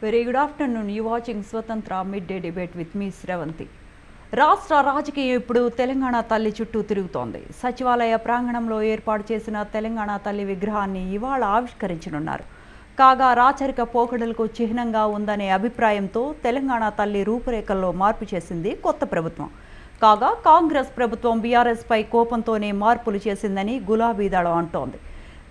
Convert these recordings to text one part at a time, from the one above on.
Very good afternoon. You watching Swatantra Midday Debate with me, Sravanti. రాష్ట్ర రాజకీయం ఇప్పుడు తెలంగాణ తల్లి చుట్టూ తిరుగుతోంది. సచివాలయ ప్రాంగణంలో ఏర్పాటు చేసిన తెలంగాణ తల్లి విగ్రహాన్ని ఇవాళ ఆవిష్కరించనున్నారు. కాగా రాచరిక పోకడలకు చిహ్నంగా ఉందనే అభిప్రాయంతో తెలంగాణ తల్లి రూపురేఖల్లో మార్పు చేసింది కొత్త ప్రభుత్వం. కాగా కాంగ్రెస్ ప్రభుత్వం బీఆర్ఎస్పై కోపంతోనే మార్పులు చేసిందని గులాబీ దళం అంటోంది.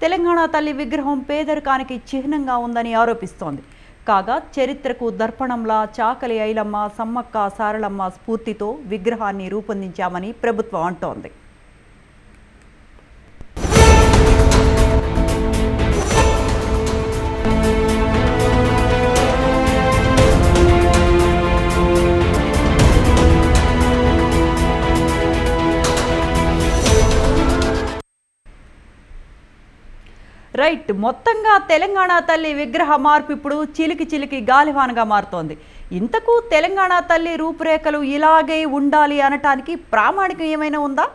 తెలంగాణ తల్లి విగ్రహం పేదరికానికి చిహ్నంగా ఉందని ఆరోపిస్తోంది. కాగా చరిత్రకు దర్పణంలా చాకలి ఐలమ్మ, సమ్మక్క సారలమ్మ స్ఫూర్తితో విగ్రహాన్ని రూపొందించామని ప్రభుత్వం అంటోంది. రైట్, మొత్తంగా తెలంగాణ తల్లి విగ్రహ మార్పు ఇప్పుడు చిలికి గాలివానగా మారుతోంది. ఇంతకు తెలంగాణ తల్లి రూపురేఖలు ఇలాగే ఉండాలి అనటానికి ప్రామాణికం ఏమైనా ఉందా?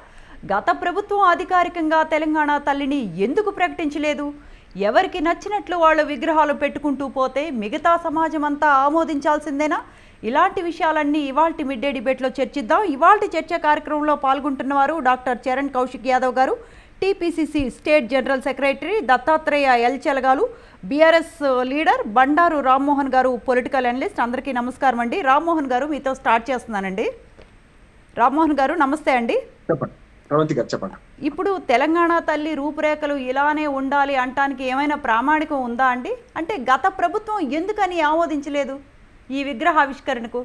గత ప్రభుత్వం అధికారికంగా తెలంగాణ తల్లిని ఎందుకు ప్రకటించలేదు? ఎవరికి నచ్చినట్లు వాళ్ళు విగ్రహాలు పెట్టుకుంటూ పోతే మిగతా సమాజం అంతా ఆమోదించాల్సిందేనా? ఇలాంటి విషయాలన్నీ ఇవాల్టి మిడ్డే డిబేట్లో చర్చిద్దాం. ఇవాల్టి చర్చ కార్యక్రమంలో పాల్గొంటున్నవారు డాక్టర్ చరణ్ కౌశిక్ యాదవ్ గారు, TPCC state general secretary, Dattatreya ఎల్చెలగాలు బీఆర్ఎస్ లీడర్, బండారు రామ్మోహన్ గారు పొలిటికల్ అనలిస్ట్. అందరికీ నమస్కారం అండి. రామ్మోహన్ గారు, మీతో స్టార్ట్ చేస్తున్నానండి. రామ్మోహన్ గారు నమస్తే అండి. చెప్పండి. ఇప్పుడు తెలంగాణ తల్లి రూపురేఖలు ఇలానే ఉండాలి అంటానికి ఏమైనా ప్రామాణికం ఉందా అండి? అంటే గత ప్రభుత్వం ఎందుకని ఆమోదించలేదు ఈ విగ్రహావిష్కరణకు?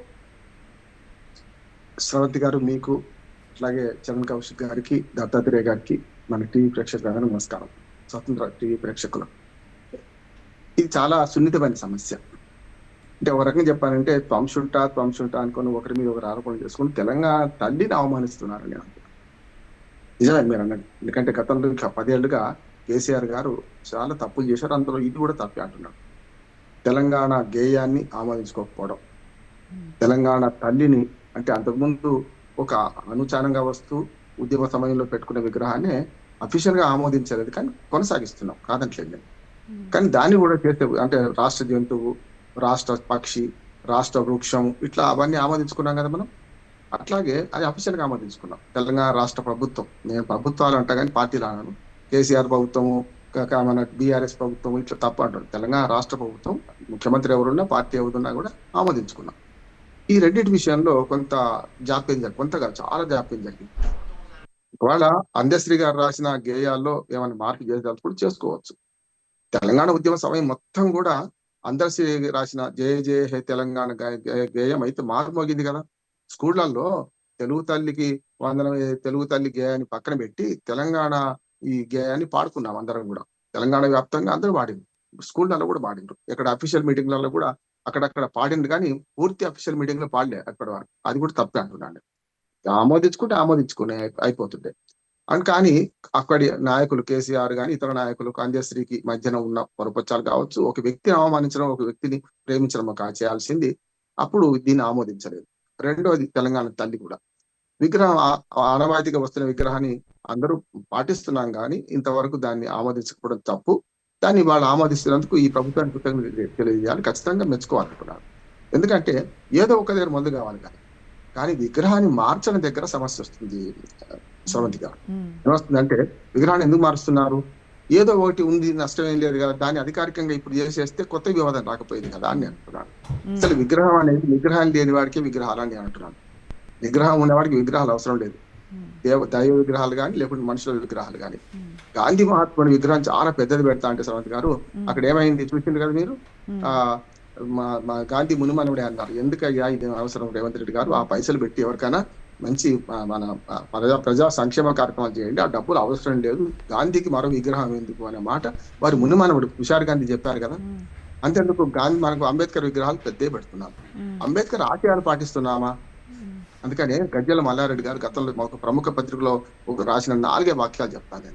శ్రవంతి గారు, మీకు అలాగే చరణ్ కౌశిక్ గారికి, దత్తాత్రేయ గారికి, మన టీవీ ప్రేక్షకులకు నమస్కారం. స్వతంత్ర టీవీ ప్రేక్షకులు, ఇది చాలా సున్నితమైన సమస్య. అంటే ఒక రకంగా చెప్పాలంటే త్వంశుంటా అనుకుని ఒకరి మీద ఒకరు ఆరోపణలు చేసుకుని తెలంగాణ తల్లిని అవమానిస్తున్నారని అనుకుంటున్నాను. నిజమే మీరు అన్నది. ఎందుకంటే గతంలో 10 ఏళ్లుగా కేసీఆర్ గారు చాలా తప్పులు చేశారు. అందులో ఇది కూడా తప్పే అంటున్నారు. తెలంగాణ గేయాన్ని ఆమోదించుకోకపోవడం, తెలంగాణ తల్లిని అంటే అంతకుముందు ఒక అనుచానంగా వస్తూ ఉద్యమ సమయంలో పెట్టుకునే విగ్రహాన్ని అఫీషియల్ గా ఆమోదించలేదు, కానీ కొనసాగిస్తున్నాం, కాదంటలేదు. కానీ దాన్ని కూడా చేస్తే అంటే రాష్ట్ర జంతువు, రాష్ట్ర పక్షి, రాష్ట్ర వృక్షం, ఇట్లా అవన్నీ ఆమోదించుకున్నాం కదా మనం. అట్లాగే అది అఫీషియల్ గా ఆమోదించుకున్నాం. తెలంగాణ రాష్ట్ర ప్రభుత్వం, నేను ప్రభుత్వాలు అంటా కానీ పార్టీలు అన్నాను. కేసీఆర్ ప్రభుత్వము, మన బీఆర్ఎస్ ప్రభుత్వం ఇట్లా తప్ప అంటారు. తెలంగాణ రాష్ట్ర ప్రభుత్వం, ముఖ్యమంత్రి ఎవరున్నా, పార్టీ ఎవరున్నా కూడా ఆమోదించుకున్నాం. ఈ రెండింటి విషయంలో కొంత జాప్యం జరిగింది, కొంతగా చాలా జాప్యం జరిగింది. ఒకవేళ అందశ్రీ గారు రాసిన గేయాల్లో ఏమైనా మార్పు చేసేటప్పుడు చేసుకోవచ్చు. తెలంగాణ ఉద్యమ సమయం మొత్తం కూడా అందశ్రీ రాసిన జయ జయ హే తెలంగాణ గేయం అయితే మారుమోగింది కదా. స్కూళ్లలో తెలుగు తల్లికి వందనం, తెలుగు తల్లి గేయాన్ని పక్కన పెట్టి తెలంగాణ ఈ గేయాన్ని పాడుకున్నాం అందరం కూడా. తెలంగాణ వ్యాప్తంగా అందరూ పాడిండ్రు, స్కూళ్ళలో కూడా పాడిండ్రు. ఇక్కడ అఫీషియల్ మీటింగ్లలో కూడా అక్కడక్కడ పాడిండ్రు, కానీ పూర్తి అఫీషియల్ మీటింగ్ లో పాడలే అక్కడ వరకు. అది కూడా తప్పే అంటున్నాను. ఆమోదించుకునే అయిపోతుండే కానీ అక్కడి నాయకులు కేసీఆర్ కానీ ఇతర నాయకులు అందశ్రీకి మధ్యన ఉన్న పొరపచ్చాలు కావచ్చు, ఒక వ్యక్తిని అవమానించడం, ఒక వ్యక్తిని ప్రేమించడం చేయాల్సింది. అప్పుడు దీన్ని ఆమోదించలేదు. రెండోది, తెలంగాణ తల్లి కూడా విగ్రహం ఆనవాయితీగా వస్తున్న విగ్రహాన్ని అందరూ పాటిస్తున్నాం, కానీ ఇంతవరకు దాన్ని ఆమోదించకపోవడం తప్పు. దాన్ని వాళ్ళు ఆమోదిస్తున్నందుకు ఈ ప్రభుత్వానికి కృతజ్ఞతలు తెలియజేయాలి, ఖచ్చితంగా మెచ్చుకోవాలనుకున్నారు. ఎందుకంటే ఏదో ఒక దగ్గర మందు కావాలి కానీ విగ్రహాన్ని మార్చడం దగ్గర సమస్య వస్తుంది. శ్రవంతి గారు, ఏమొస్తుందంటే విగ్రహాన్ని ఎందుకు మారుస్తున్నారు? ఏదో ఒకటి ఉంది, నష్టం ఏం లేదు కదా, దాన్ని అధికారికంగా ఇప్పుడు చేసేస్తే కొత్త వివాదం రాకపోయింది కదా అని అంటున్నాను. అసలు విగ్రహం అనేది విగ్రహం లేని వాడికి విగ్రహాలని అంటున్నాను. విగ్రహం ఉన్నవాడికి విగ్రహాలు అవసరం లేదు. దైవ విగ్రహాలు కానీ లేకుంటే మనుషుల విగ్రహాలు కానీ. గాంధీ మహాత్ముడి విగ్రహం చాలా పెద్దది పెడతా అంటే శ్రవంతి గారు, అక్కడ ఏమైంది చూసింది కదా మీరు. మా గాంధీ మునిమనుడే అన్నారు. ఎందుకయ్యా ఇది అవసరం రేవంత్ రెడ్డి గారు, ఆ పైసలు పెట్టి ఎవరికైనా మంచి మన ప్రజా సంక్షేమ కార్యక్రమాలు చేయండి, ఆ డబ్బులు అవసరం లేదు, గాంధీకి మరో విగ్రహం ఎందుకు అనే మాట వారి మునిమనుడు తుషార్ గాంధీ చెప్పారు కదా. అంతేందుకు గాంధీ మనకు అంబేద్కర్ విగ్రహాలు పెద్దే పెడుతున్నాం. అంబేద్కర్ ఆశయాలు పాటిస్తున్నామా? అందుకనే గజ్జల మల్లారెడ్డి గారు గతంలో ఒక ప్రముఖ పత్రికలో రాసిన 4 వాక్యాలు చెప్తాను.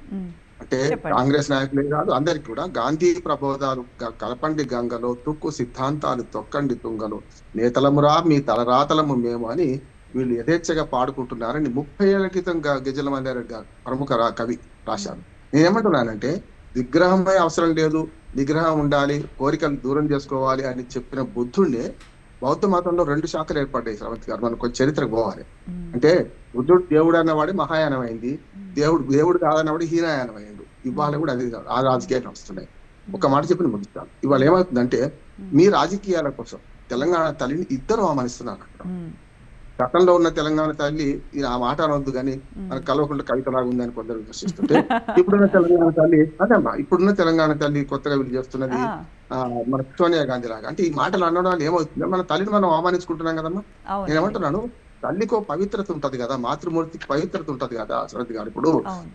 అంటే కాంగ్రెస్ నాయకులే కాదు, అందరికి కూడా గాంధీ ప్రబోధాలు కలపండి గంగలో, తుక్కు సిద్ధాంతాలు తొక్కండి తుంగలో, నేతలమురా మీ తలరాతలము మేము అని వీళ్ళు యథేచ్ఛగా పాడుకుంటున్నారని 30 ఏళ్ల క్రితం గజ్జల మల్లారెడ్డి గారు ప్రముఖ కవి రాశారు. నేనేమంటున్నానంటే విగ్రహమే అవసరం లేదు, నిగ్రహం ఉండాలి, కోరికలు దూరం చేసుకోవాలి అని చెప్పిన బుద్ధుడిని బౌద్ధ మతంలో 2 శాఖలు ఏర్పడ్డాయి. శ్రవంతి గారు, మనకు కొంచెం చరిత్రకు పోవాలి. అంటే బుద్ధుడు దేవుడు అన్నవాడి మహాయానం అయింది, దేవుడు కాదన్నవాడు హీనయానం అయ్యిండు. ఇవాళ కూడా అది ఆ రాజకీయాలు వస్తున్నాయి. ఒక మాట చెప్పి ముగిస్తాను. ఇవాళ ఏమవుతుందంటే మీ రాజకీయాల కోసం తెలంగాణ తల్లిని ఇద్దరు అవమానిస్తున్నారు అక్కడ. గతంలో ఉన్న తెలంగాణ తల్లి ఆ మాట అనొద్దు కానీ మనకు కలవకుండా కవితలాగా ఉందని కొందరు విమర్శిస్తుంటే, ఇప్పుడున్న తెలంగాణ తల్లి అదమ్మా, ఇప్పుడున్న తెలంగాణ తల్లి కొత్తగా వీళ్ళు చేస్తున్నది మన సోనియా గాంధీ లాగా. అంటే ఈ మాటలు అనడం వల్ల ఏమవుతుంది, మన తల్లిని మనం అవమానించుకుంటున్నాం కదమ్మా. నేనేమంటున్నాను, తల్లికో పవిత్రత ఉంటది కదా, మాతృమూర్తికి పవిత్రత ఉంటది కదా శ్రద్ధ గారు. ఇప్పుడు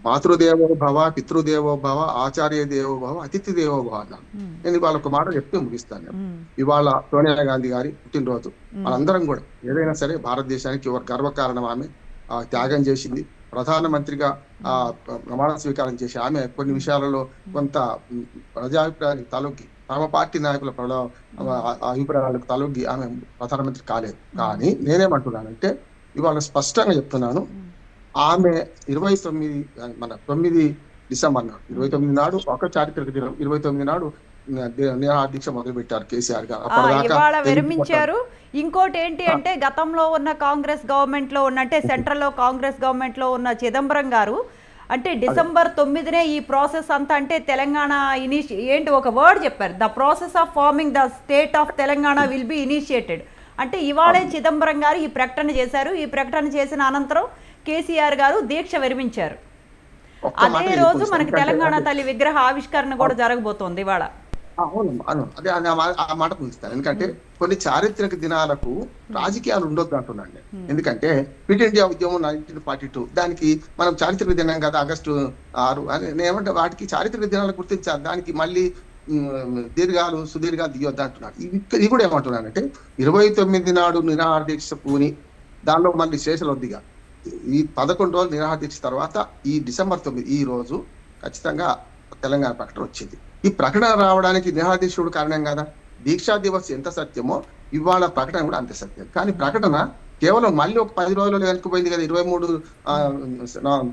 మాతృదేవో భవ, పితృదేవో భవ, ఆచార్య దేవో భవ, అతిథి దేవో భవ అన్నాను. నేను ఇవాళ ఒక మాట చెప్తే ముగిస్తాను. ఇవాళ సోనియా గాంధీ గారి పుట్టినరోజు. మనందరం కూడా ఏదైనా సరే భారతదేశానికి ఒక గర్వకారణం. ఆమె త్యాగం చేసింది. ప్రధానమంత్రిగా ప్రమాణ స్వీకారం చేసి ఆమె కొన్ని విషయాలలో కొంత ప్రజాభిప్రాయానికి తలొగ్గి, తమ పార్టీ నాయకుల అభిప్రాయాలకు తలొగ్గి ఆమె ప్రధానమంత్రి కాలేదు. కానీ నేనేమంటున్నానంటే ఇవాళ స్పష్టంగా చెప్తున్నాను, ఆమె 9 డిసెంబర్ నాడు 29 నాడు ఒక చారిత్రక దినం. 29 నాడు నిరాహార మొదలు పెట్టారు కేసీఆర్ గారు. ఇవాళ విరమించారు. ఇంకోటి ఏంటి అంటే గతంలో ఉన్న కాంగ్రెస్ గవర్నమెంట్ లో ఉన్న, అంటే సెంట్రల్ లో కాంగ్రెస్ గవర్నమెంట్ లో ఉన్న చిదంబరం గారు అంటే డిసెంబర్ 9నే ఈ ప్రాసెస్ అంతా, అంటే తెలంగాణ ఏంటి ఒక వర్డ్ చెప్పారు, the process of forming the state of Telangana will be initiated. అంటే ఇవాళే చిదంబరం గారు ఈ ప్రకటన చేశారు. ఈ ప్రకటన చేసిన అనంతరం కేసీఆర్ గారు దీక్ష విరమించారు. అదే రోజు మనకి తెలంగాణ తల్లి విగ్రహ ఆవిష్కరణ కూడా జరగబోతోంది ఇవాళ. అదే ఆ మాట పిలుస్తాను. ఎందుకంటే కొన్ని చారిత్రక దినాలకు రాజకీయాలు ఉండొద్దు అంటున్నాను. ఎందుకంటే క్విట్ ఇండియా ఉద్యమం 1942, దానికి మనం చారిత్రక దినం కదా ఆగస్టు 6 అని నేనేమంటే వాటికి చారిత్రక దినాలు గుర్తించాలి. దానికి మళ్ళీ సుదీర్ఘాలు దిగొద్దు అంటున్నాడు. ఇది కూడా ఏమంటున్నానంటే 29 నాడు నిరాహార దీక్ష పూని, దానిలో మళ్ళీ శేషలొద్దిగా ఈ 11 రోజులు నిరాహార దీక్ష తర్వాత ఈ డిసెంబర్ 9 ఈ రోజు ఖచ్చితంగా తెలంగాణ ప్రకటన వచ్చింది. ఈ ప్రకటన రావడానికి నిరాహార దీక్ష కారణం కదా. దీక్షా దివస్ ఎంత సత్యమో ఇవాళ ప్రకటన కూడా అంతే సత్యం. కానీ ప్రకటన కేవలం మళ్ళీ ఒక 10 రోజులు వెనక్కిపోయింది కదా. 23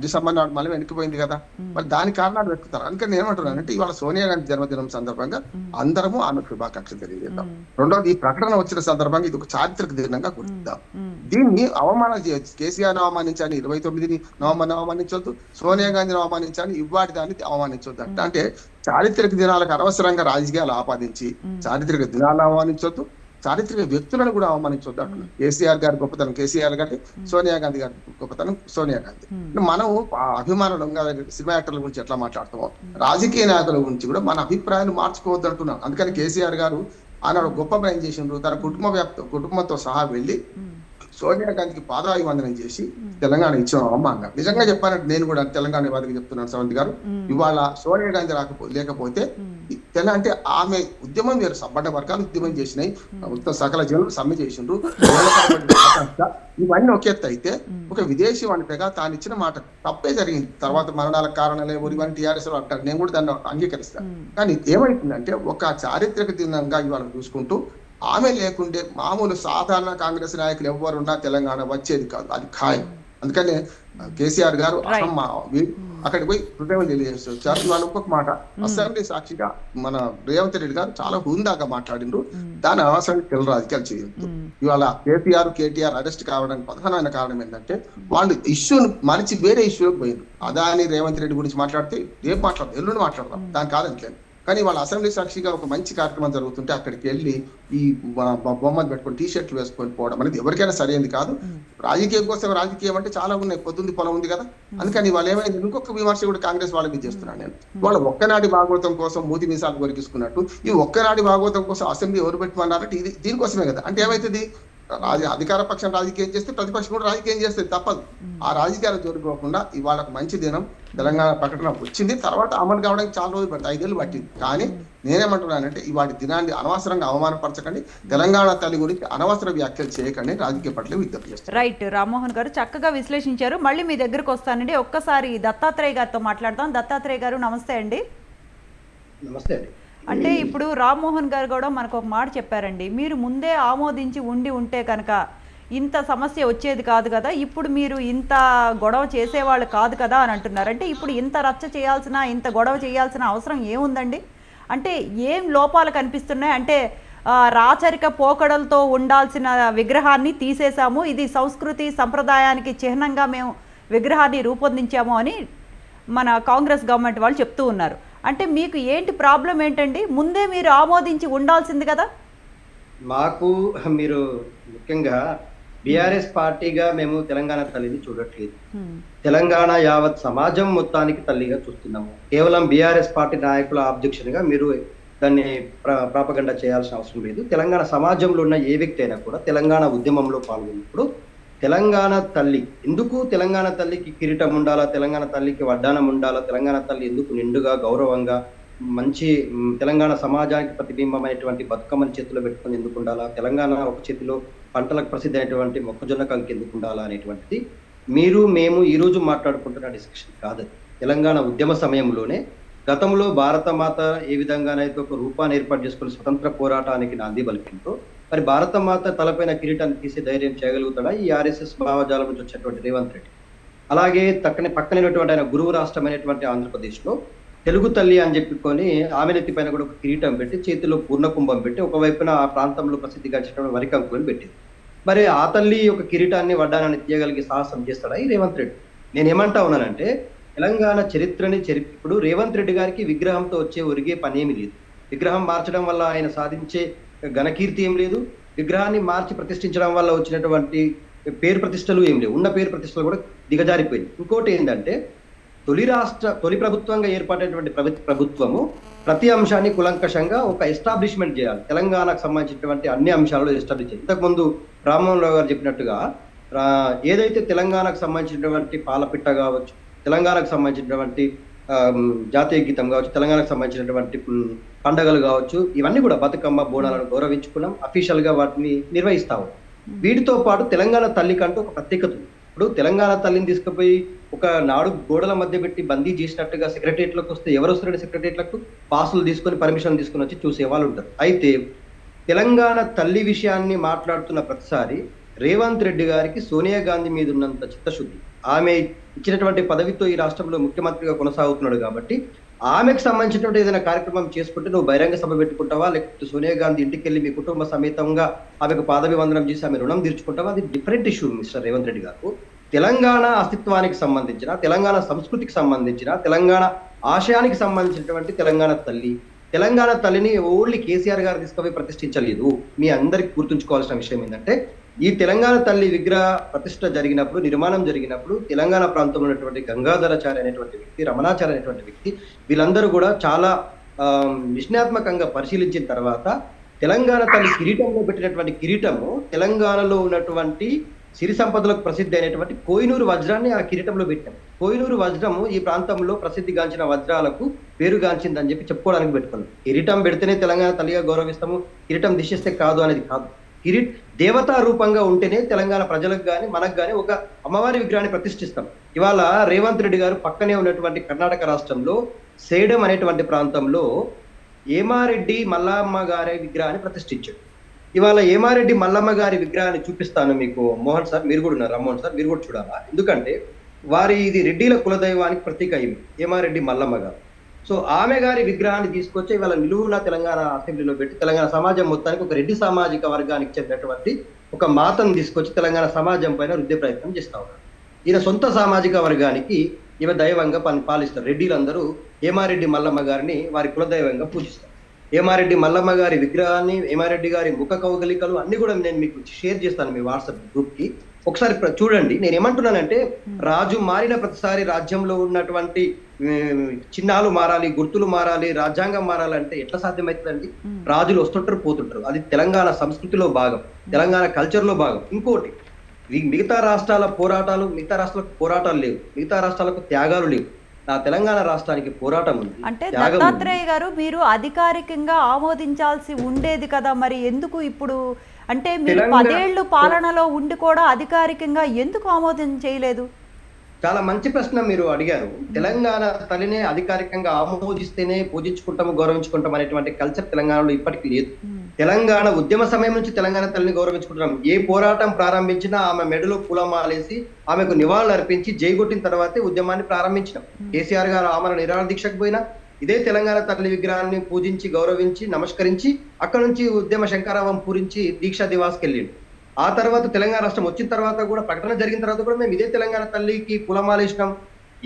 డిసెంబర్ నాడు మళ్ళీ వెనక్కిపోయింది కదా. మరి దాని కారణాలు వెతుకుతారు. అందుకని ఏమంటున్నానంటే ఇవాళ సోనియా గాంధీ జన్మదినం సందర్భంగా అందరము ఆమె శుభాకాంక్షలు తెలియజేద్దాం. రెండోది, ఈ ప్రకటన వచ్చిన సందర్భంగా ఇది ఒక చారిత్రక దినంగా గుర్తిద్దాం. దీన్ని అవమానం చేయొచ్చు. కేసీఆర్ అవమానించాలని 29 నవంబర్ అవమానించొద్దు, సోనియా గాంధీని అవమానించాలని ఇవాటి దాన్ని అవమానించొద్దు. అంటే చారిత్రక దినాలకు అనవసరంగా రాజకీయాలు ఆపాదించి చారిత్రక దినాలను అవమానించొద్దు, చారిత్రక వ్యక్తులను కూడా అవమానించొద్దు అంటున్నాను. కేసీఆర్ గారి గొప్పతనం కేసీఆర్ గారి, సోనియా గాంధీ గారి గొప్పతనం సోనియా గాంధీ. మనం అభిమానులంగా సినిమా యాక్టర్ల గురించి ఎట్లా మాట్లాడతామో రాజకీయ నాయకుల గురించి కూడా మన అభిప్రాయాలు మార్చుకోవద్దు అంటున్నాం. అందుకని కేసీఆర్ గారు ఆనాడు గొప్ప ప్రయాణం చేసిండ్రు. తన కుటుంబంతో సహా వెళ్లి సోనియా గాంధీకి పాదాభివందనం చేసి తెలంగాణ ఇచ్చిన అమ్మంగా. నిజంగా చెప్పానంటే నేను కూడా తెలంగాణ వాదికి చెప్తున్నాను శ్రవంతి గారు, ఇవాళ సోనియా గాంధీ లేకపోతే అంటే ఆమె ఉద్యమం వేరు, సబ్బడ్డ వర్గాలు ఉద్యమం చేసినాయి, మొత్తం సకల జనులు సమ్మె చేసిండ్రు. ఇవన్నీ ఒక ఎత్తు అయితే ఒక విదేశీ వంటగా తాను ఇచ్చిన మాట తప్పే జరిగింది. తర్వాత మరణాలకు కారణాలే ఇవన్నీ టీఆర్ఎస్ లో అంటారు. నేను కూడా దాన్ని అంగీకరిస్తాను. కానీ ఏమైతుందంటే ఒక చారిత్రక దినంగా ఇవాళ చూసుకుంటూ ఆమె లేకుండే మామూలు సాధారణ కాంగ్రెస్ నాయకులు ఎవరున్నా తెలంగాణ వచ్చేది కాదు, అది ఖాయం. అందుకనే కేసీఆర్ గారు అక్కడికి పోయి హృదయం తెలియజేస్తూ వచ్చారు. ఇవాళ ఇంకొక మాట, అసెంబ్లీ సాక్షిగా మన రేవంత్ రెడ్డి గారు చాలా హుందాగా మాట్లాడిండ్రు. దాని అవసరానికి తెలు రాజకీయాలు చేయొద్దు. ఇవాళ కేటీఆర్ అరెస్ట్ కావడానికి ప్రధానమైన కారణం ఏంటంటే వాళ్ళు ఇష్యూను మరిచి వేరే ఇష్యూకి పోయిండ్రు. అదాని రేవంత్ రెడ్డి గురించి మాట్లాడితే రేపు మాట్లాడదాం, ఎల్లుండి మాట్లాడదాం, దాని కాదనిలేదు. కానీ వాళ్ళ అసెంబ్లీ సాక్షిగా ఒక మంచి కార్యక్రమం జరుగుతుంటే అక్కడికి వెళ్ళి ఈ బొమ్మలు పెట్టుకొని టీషర్ట్లు వేసుకొని పోవడం అనేది ఎవరికైనా సరైనది కాదు. రాజకీయం కోసం రాజకీయం అంటే చాలా ఉన్నాయి, పొద్దుంది పొలం ఉంది కదా. అందుకని వాళ్ళు ఏమైంది, ఇంకొక విమర్శ కూడా కాంగ్రెస్ వాళ్ళ మీద చేస్తున్నాను నేను. వాళ్ళ ఒక్కనాటి భాగవతం కోసం మూతి మీసాలు కొరికిసుకున్నట్టు ఈ ఒక్కనాటి భాగవతం కోసం అసెంబ్లీ ఎవరు పెట్టమన్నారంటే ఇది దీనికోసమే కదా. అంటే ఏమైతుంది, అధికార పక్షం రాజకీయం చేస్తే ప్రతిపక్షం కూడా రాజకీయం చేస్తే తప్పదు. ఆ రాజకీయాలు జరుగుకోకుండా ఇవాళ మంచి దినం తెలంగాణ ప్రకటన వచ్చింది. తర్వాత అమలు కావడానికి చాలా రోజులు పడుతుంది, 5 ఏళ్ళు పట్టింది. కానీ నేనేమంటున్నానంటే ఇవాటి దినాన్ని అనవసరంగా అవమానపరచకండి, తెలంగాణ తల్లి గురించి అనవసర వ్యాఖ్యలు చేయకండి, రాజకీయ పట్ల విజ్ఞప్తి చేస్తారు. రైట్, రామ్మోహన్ గారు చక్కగా విశ్లేషించారు. మళ్ళీ మీ దగ్గరకు వస్తానండి. ఒక్కసారి దత్తాత్రేయ గారితో మాట్లాడదాం. దత్తాత్రేయ గారు నమస్తే అండి. నమస్తే అండి. అంటే ఇప్పుడు రామ్మోహన్ గారు కూడా మనకు ఒక మాట చెప్పారండి, మీరు ముందే ఆమోదించి ఉంటే కనుక ఇంత సమస్య వచ్చేది కాదు కదా, ఇప్పుడు మీరు ఇంత గొడవ చేసేవాళ్ళు కాదు కదా అని అంటున్నారు. అంటే ఇప్పుడు ఇంత రచ్చ చేయాల్సిన, ఇంత గొడవ చేయాల్సిన అవసరం ఏముందండి? అంటే ఏం లోపాలు కనిపిస్తున్నాయి? అంటే రాచరిక పోకడలతో ఉండాల్సిన విగ్రహాన్ని తీసేసాము, ఇది సంస్కృతి సంప్రదాయానికి చిహ్నంగా మేము విగ్రహాన్ని రూపొందించాము అని మన కాంగ్రెస్ గవర్నమెంట్ వాళ్ళు చెప్తూ ఉన్నారు. అంటే మీకు ఏంటి ప్రాబ్లం ఏంటండి? ముందే మీరు ఆమోదించి ఉండాల్సింది కదా. మాకు మీరు ముఖ్యంగా బీఆర్ఎస్ పార్టీగా మేము తెలంగాణ తల్లిని చూడట్లేదు. తెలంగాణ యావత్ సమాజం మొత్తానికి తల్లిగా చూస్తున్నాము. కేవలం బీఆర్ఎస్ పార్టీ నాయకుల అబ్జెక్షన్ గా మీరు దాన్ని ప్రాపగండా చేయాల్సిన అవసరం లేదు. తెలంగాణ సమాజంలో ఉన్న ఏ వ్యక్తి అయినా కూడా తెలంగాణ ఉద్యమంలో పాల్గొన్నప్పుడు తెలంగాణ తల్లి ఎందుకు, తెలంగాణ తల్లికి కిరీటం ఉండాలా, తెలంగాణ తల్లికి వడ్డానం ఉండాలా, తెలంగాణ తల్లి ఎందుకు నిండుగా గౌరవంగా మంచి తెలంగాణ సమాజానికి ప్రతిబింబమైనటువంటి బతుకమ్మని చేతిలో పెట్టుకొని ఎందుకు ఉండాలా, తెలంగాణ ఒక చేతిలో పంటలకు ప్రసిద్ధి అయినటువంటి మొక్కజొన్న కంకి ఎందుకు ఉండాలా అనేటువంటిది మీరు మేము ఈ రోజు మాట్లాడుకుంటున్న డిస్కషన్ కాదు. తెలంగాణ ఉద్యమ సమయంలోనే గతంలో భారతమాత ఏ విధంగానైతే ఒక రూపాన్ని ఏర్పాటు చేసుకుని స్వతంత్ర పోరాటానికి నాంది పలికిందో, మరి భారతమాత తలపైన కిరీటాన్ని తీసే ధైర్యం చేయగలుగుతాడా ఈ ఆర్ఎస్ఎస్ భావజాలం నుంచి వచ్చేటువంటి రేవంత్ రెడ్డి? అలాగే పక్కనైనటువంటి ఆయన గురువు రాష్ట్రమైనటువంటి ఆంధ్రప్రదేశ్లో తెలుగు తల్లి అని చెప్పుకొని ఆమె నెత్తి పైన కూడా ఒక కిరీటం పెట్టి చేతిలో పూర్ణకుంభం పెట్టి ఒకవైపున ఆ ప్రాంతంలో ప్రసిద్ధిగాంచినటువంటి వరికంకుని పెట్టింది. మరి ఆ తల్లి ఒక కిరీటాన్ని వడ్డానాన్ని తీయగలిగే సాహసం చేస్తాడా ఈ రేవంత్ రెడ్డి? నేను ఏమంటా ఉన్నానంటే తెలంగాణ చరిత్రని ఇప్పుడు రేవంత్ రెడ్డి గారికి విగ్రహంతో వచ్చే ఒరిగే పని ఏమి లేదు. విగ్రహం మార్చడం వల్ల ఆయన సాధించే ఘనకీర్తి ఏం లేదు. విగ్రహాన్ని మార్చి ప్రతిష్ఠించడం వల్ల వచ్చినటువంటి పేరు ప్రతిష్టలు ఏం లేవు. ఉన్న పేరు ప్రతిష్టలు కూడా దిగజారిపోయింది. ఇంకోటి ఏంటంటే తొలి ప్రభుత్వంగా ఏర్పడినటువంటి ప్రభుత్వము ప్రతి అంశాన్ని కులంకషంగా ఒక ఎస్టాబ్లిష్మెంట్ చేయాలి. తెలంగాణకు సంబంధించినటువంటి అన్ని అంశాలలో ఎస్టాబ్లిష్ చేయాలి. ఇంతకుముందు రామ్మోహన్ రావు గారు చెప్పినట్టుగా ఏదైతే తెలంగాణకు సంబంధించినటువంటి పాలపిట్ట కావచ్చు, తెలంగాణకు సంబంధించినటువంటి జాతీయ గీతం కావచ్చు, తెలంగాణకు సంబంధించినటువంటి పండగలు కావచ్చు, ఇవన్నీ కూడా బతుకమ్మ బోనాలను గౌరవించుకున్నాం, అఫీషియల్ గా వాటిని నిర్వహిస్తాము. వీటితో పాటు తెలంగాణ తల్లికంటూ ఒక ప్రత్యేకత ఉంది. ఇప్పుడు తెలంగాణ తల్లిని తీసుకుపోయి ఒక నాడు గోడల మధ్య పెట్టి బందీ చేసినట్టుగా సెక్రటరియట్లకు వస్తే ఎవరు వస్తారండి? సెక్రటరియట్లకు పాసులు తీసుకొని పర్మిషన్ తీసుకొని వచ్చి చూసే వాళ్ళు ఉంటారు. అయితే తెలంగాణ తల్లి విషయాన్ని మాట్లాడుతున్న ప్రతిసారి రేవంత్ రెడ్డి గారికి సోనియా గాంధీ మీద ఉన్నంత చిత్తశుద్ధి, ఆమె ఇచ్చినటువంటి పదవితో ఈ రాష్ట్రంలో ముఖ్యమంత్రిగా కొనసాగుతున్నాడు కాబట్టి ఆమెకు సంబంధించినటువంటి ఏదైనా కార్యక్రమం చేసుకుంటే నువ్వు బహిరంగ సభ పెట్టుకుంటావా, లేకపోతే సోనియా గాంధీ ఇంటికి వెళ్ళి మీ కుటుంబ సమేతంగా ఆమెకు పాదవివందనం చేసి ఆమె రుణం తీర్చుకుంటావా? అది different issue mister Revanth Reddy గారు. తెలంగాణ అస్తిత్వానికి సంబంధించిన, తెలంగాణ సంస్కృతికి సంబంధించిన, తెలంగాణ ఆశయానికి సంబంధించినటువంటి తెలంగాణ తల్లిని ఓన్లీ కేసీఆర్ గారు తీసుకుపోయి ప్రతిష్ఠించలేదు. మీ అందరికి గుర్తుంచుకోవాల్సిన విషయం ఏంటంటే ఈ తెలంగాణ తల్లి విగ్రహ ప్రతిష్ఠ జరిగినప్పుడు, నిర్మాణం జరిగినప్పుడు తెలంగాణ ప్రాంతంలో ఉన్నటువంటి గంగాధరాచార్య అనేటువంటి వ్యక్తి, రమణాచార్య అనేటువంటి వ్యక్తి, వీళ్ళందరూ కూడా చాలా విశ్లేషణాత్మకంగా పరిశీలించిన తర్వాత తెలంగాణ తల్లి కిరీటంలో పెట్టినటువంటి కిరీటము తెలంగాణలో ఉన్నటువంటి సిరి సంపదలకు ప్రసిద్ధి అయినటువంటి కోహినూరు వజ్రాన్ని ఆ కిరీటంలో పెట్టాం. కోహినూరు వజ్రము ఈ ప్రాంతంలో ప్రసిద్ధిగాంచిన వజ్రాలకు పేరుగాంచిందని చెప్పుకోవడానికి పెట్టుకున్నాం. కిరీటం పెడితేనే తెలంగాణ తల్లిగా గౌరవిస్తాము, కిరీటం దిశిస్తే కాదు అనేది కాదు. దేవతా రూపంగా ఉంటేనే తెలంగాణ ప్రజలకు కానీ మనకు కానీ ఒక అమ్మవారి విగ్రహాన్ని ప్రతిష్ఠిస్తాం. ఇవాళ రేవంత్ రెడ్డి గారు పక్కనే ఉన్నటువంటి కర్ణాటక రాష్ట్రంలో సేడం అనేటువంటి ప్రాంతంలో ఏమారెడ్డి మల్లమ్మ గారి విగ్రహాన్ని ప్రతిష్ఠించాడు. ఇవాళ ఏమారెడ్డి మల్లమ్మ గారి విగ్రహాన్ని చూపిస్తాను మీకు. మోహన్ సార్ మీరు కూడా ఉన్నారు, రామ్మోహన్ సార్ మీరు కూడా చూడాలా, ఎందుకంటే ఇది రెడ్డిల కులదైవానికి ప్రతీక అయింది ఏమారెడ్డి మల్లమ్మ గారు. సో ఆమె గారి విగ్రహాన్ని తీసుకొచ్చి ఇవాళ నిలువున తెలంగాణ అసెంబ్లీలో పెట్టి తెలంగాణ సమాజం మొత్తానికి ఒక రెడ్డి సామాజిక వర్గానికి చెందినటువంటి ఒక మాతను తీసుకొచ్చి తెలంగాణ సమాజం పైన రుద్దే ప్రయత్నం చేస్తా ఉన్నారు. ఈయన సొంత సామాజిక వర్గానికి ఈమె దైవంగా పాలిస్తారు. రెడ్డిలందరూ ఏమారెడ్డి మల్లమ్మ గారిని వారి కులదైవంగా పూజిస్తారు. ఏమారెడ్డి మల్లమ్మ గారి విగ్రహాన్ని, ఏమారెడ్డి గారి ముఖ కౌగలికలు అన్ని కూడా నేను మీకు షేర్ చేస్తాను మీ వాట్సాప్ గ్రూప్ కి. ఒకసారి చూడండి. నేను ఏమంటున్నానంటే రాజు మారిన ప్రతిసారి రాజ్యంలో ఉన్నటువంటి చిహ్నాలు మారాలి, గుర్తులు మారాలి, రాజ్యాంగం మారాలంటే ఎట్లా సాధ్యమవుతుందండి? రాజులు వస్తుంటారు పోతుంటారు. అది తెలంగాణ సంస్కృతిలో భాగం, తెలంగాణ కల్చర్ లో భాగం. ఇంకోటి, మిగతా రాష్ట్రాలకు పోరాటాలు లేవు, మిగతా రాష్ట్రాలకు త్యాగాలు లేవు. నా తెలంగాణ రాష్ట్రానికి పోరాటం ఉంది. అంటే దత్తాత్రేయ గారు మీరు అధికారికంగా ఆమోదించాల్సి ఉండేది కదా, మరి ఎందుకు ఇప్పుడు? అంటే మీరు 10 ఏళ్ళు పాలనలో ఉండి కూడా అధికారికంగా ఎందుకు ఆమోదం చేయలేదు? చాలా మంచి ప్రశ్న మీరు అడిగారు. తెలంగాణ తల్లినే అధికారికంగా ఆమోదిస్తేనే పూజించుకుంటాము, గౌరవించుకుంటాం అనేటువంటి కల్చర్ తెలంగాణలో ఇప్పటికీ లేదు. తెలంగాణ ఉద్యమ సమయం నుంచి తెలంగాణ తల్లిని గౌరవించుకుంటున్నాం. ఏ పోరాటం ప్రారంభించినా ఆమె మెడలో పూలమాలేసి ఆమెకు నివాళులు అర్పించి జైగొట్టిన తర్వాతే ఉద్యమాన్ని ప్రారంభించినాం. కేసీఆర్ గారు ఆమెను నిరాహార దీక్షకు పోయినా, ఇదే తెలంగాణ తల్లి విగ్రహాన్ని పూజించి గౌరవించి నమస్కరించి అక్కడ నుంచి ఉద్యమ శంకరావం పూరించి దీక్షా దివాస్కి వెళ్ళిండు. ఆ తర్వాత తెలంగాణ రాష్ట్రం వచ్చిన తర్వాత కూడా ప్రకటన జరిగిన తర్వాత కూడా మేము ఇదే తెలంగాణ తల్లికి పూలమాలేసినాం.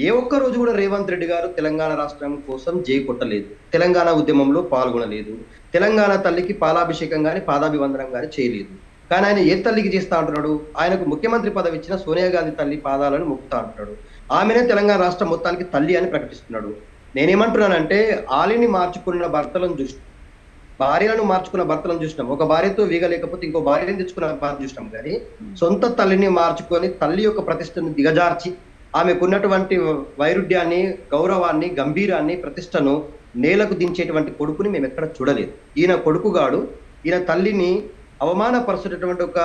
ఏ ఒక్క రోజు కూడా రేవంత్ రెడ్డి గారు తెలంగాణ రాష్ట్రం కోసం జై కొట్టలేదు, తెలంగాణ ఉద్యమంలో పాల్గొనలేదు, తెలంగాణ తల్లికి పాలాభిషేకం గాని పాదాభివందనం గాని చేయలేదు. కానీ ఆయన ఏ తల్లికి చేస్తా అంటున్నాడు? ఆయనకు ముఖ్యమంత్రి పదవి ఇచ్చిన సోనియా గాంధీ తల్లి పాదాలను మొక్కుతా అంటున్నాడు. ఆమెనే తెలంగాణ రాష్ట్రం మొత్తానికి తల్లి అని ప్రకటిస్తున్నాడు. నేనేమంటున్నానంటే ఆలిని మార్చుకున్న భర్తలను చూసినాం, భార్యలను మార్చుకున్న భర్తలను చూసినాం, ఒక భార్యతో వీగలేకపోతే ఇంకో భార్యను తెచ్చుకున్న భార్య చూసినాం. కానీ సొంత తల్లిని మార్చుకొని తల్లి యొక్క ప్రతిష్టను దిగజార్చి ఆమెకున్నటువంటి వైరుధ్యాన్ని, గౌరవాన్ని, గంభీరాన్ని, ప్రతిష్టను నేలకు దించేటువంటి కొడుకుని మేము ఎక్కడ చూడలేదు. ఈయన కొడుకుగాడు ఈయన తల్లిని అవమానపరుచున్నటువంటి ఒక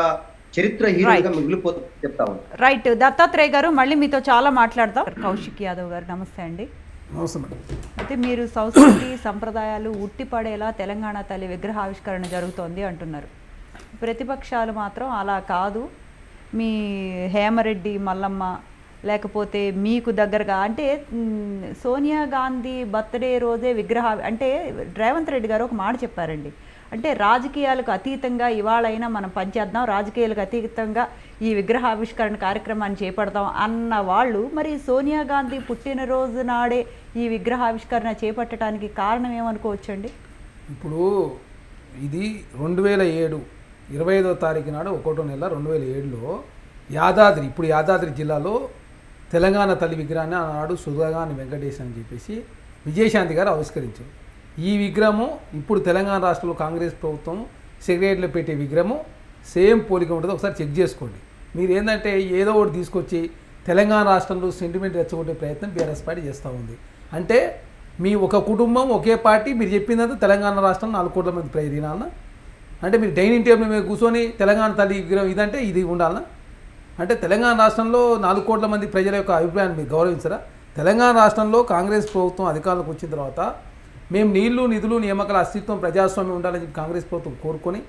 చరిత్ర హీరోగా మిగిలిపోతుంది చెప్తా ఉన్నాం. రైట్ దత్తాత్రేయ గారు, మళ్ళీ మీతో చాలా మాట్లాడదాం. కౌశిక్ యాదవ్ గారు నమస్తే అండి. అయితే మీరు సంస్కృతి సంప్రదాయాలు ఉట్టిపడేలా తెలంగాణ తల్లి విగ్రహావిష్కరణ జరుగుతోంది అంటున్నారు. ప్రతిపక్షాలు మాత్రం అలా కాదు, మీ హేమరెడ్డి మల్లమ్మ లేకపోతే మీకు దగ్గరగా అంటే సోనియా గాంధీ బర్త్డే రోజే అంటే రేవంత్ రెడ్డి గారు ఒక మాట చెప్పారండి, అంటే రాజకీయాలకు అతీతంగా ఇవాళైనా మనం పనిచేద్దాం, రాజకీయాలకు అతీతంగా ఈ విగ్రహావిష్కరణ కార్యక్రమాన్ని చేపడతాం అన్న వాళ్ళు మరి సోనియా గాంధీ పుట్టినరోజు నాడే ఈ విగ్రహావిష్కరణ చేపట్టడానికి కారణం ఏమనుకోవచ్చండి? ఇప్పుడు ఇది 2007 25వ తారీఖు నాడు 1వ నెల 2007లో యాదాద్రి, ఇప్పుడు యాదాద్రి జిల్లాలో తెలంగాణ తల్లి విగ్రహాన్ని ఆనాడు సుధాగాని వెంకటేష్ అని చెప్పేసి విజయశాంతి గారు ఆవిష్కరించారు. ఈ విగ్రహము ఇప్పుడు తెలంగాణ రాష్ట్రంలో కాంగ్రెస్ ప్రభుత్వం సెక్రటరీలో పెట్టే విగ్రహము సేమ్ పోలిక ఉంటుంది, ఒకసారి చెక్ చేసుకోండి. మీరు ఏంటంటే ఏదో ఒకటి తీసుకొచ్చి తెలంగాణ రాష్ట్రంలో సెంటిమెంట్ రెచ్చగొట్టే ప్రయత్నం బీఆర్ఎస్ పార్టీ చేస్తూ ఉంది. అంటే మీ ఒక కుటుంబం ఒకే పార్టీ, మీరు చెప్పిందంతా తెలంగాణ రాష్ట్రం 4 కోట్ల మంది ప్రజలు అంటే మీరు డైనింగ్ టేబుల్ మీద కూర్చొని తెలంగాణ తల్లి విగ్రహం ఇదంటే ఇది ఉండాలన్నా? అంటే తెలంగాణ రాష్ట్రంలో 4 కోట్ల మంది ప్రజల యొక్క అభిప్రాయాన్ని మీరు గౌరవించరా? తెలంగాణ రాష్ట్రంలో కాంగ్రెస్ ప్రభుత్వం అధికారంలోకి వచ్చిన తర్వాత మేము నీళ్లు, నిధులు, నియామకాల అస్తిత్వం, ప్రజాస్వామ్యం ఉండాలని చెప్పి కాంగ్రెస్ ప్రభుత్వం కోరుకొని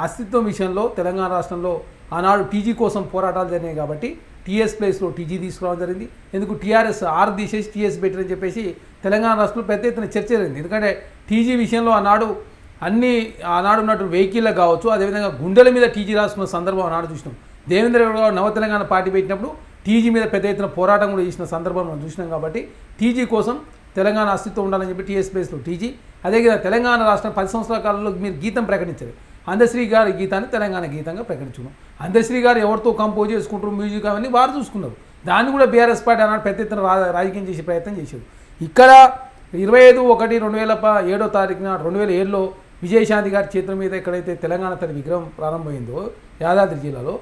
అస్తిత్వం విషయంలో తెలంగాణ రాష్ట్రంలో ఆనాడు టీజీ కోసం పోరాటాలు జరిగినాయి కాబట్టి టీఎస్ ప్లేస్లో టీజీ తీసుకురావడం జరిగింది. ఎందుకు టీఆర్ఎస్ ఆర్ తీసేసి టీఎస్ పెట్టారని చెప్పేసి తెలంగాణ రాష్ట్రంలో పెద్ద ఎత్తున చర్చ జరిగింది. ఎందుకంటే టీజీ విషయంలో ఆనాడు ఉన్నట్టు వెహికల్ కావచ్చు, అదేవిధంగా గుండెల మీద టీజీ రాసుకున్న సందర్భం ఆనాడు చూసినాం. దేవేంద్ర గౌడ్ నవ తెలంగాణ పార్టీ పెట్టినప్పుడు టీజీ మీద పెద్ద ఎత్తున పోరాటం కూడా చేసిన సందర్భం మనం చూసినాం. కాబట్టి టీజీ కోసం తెలంగాణ అస్తిత్వం ఉండాలని చెప్పి టీఎస్ ప్లేస్లో టీజీ, అదేవిధంగా తెలంగాణ రాష్ట్రం 10 సంవత్సరాల కాలంలో మీరు గీతం ప్రకటించారు. అందశ్రీ గారి గీతాన్ని తెలంగాణ గీతంగా ప్రకటించుకున్నాం. అందశ్రీ గారు ఎవరితో కంపోజ్ చేసుకుంటారు, మ్యూజిక్ అవన్నీ వారు చూసుకున్నారు. దాన్ని కూడా బీఆర్ఎస్ పార్టీ అన్నాడు పెద్ద ఎత్తున రాజకీయం చేసే ప్రయత్నం చేశారు. ఇక్కడ 25/1/2007 తారీఖున 2007లో విజయశాంతి గారి చేతుల మీద ఎక్కడైతే తెలంగాణ తల్లి విగ్రహం ప్రారంభమైందో యాదాద్రి జిల్లాలో,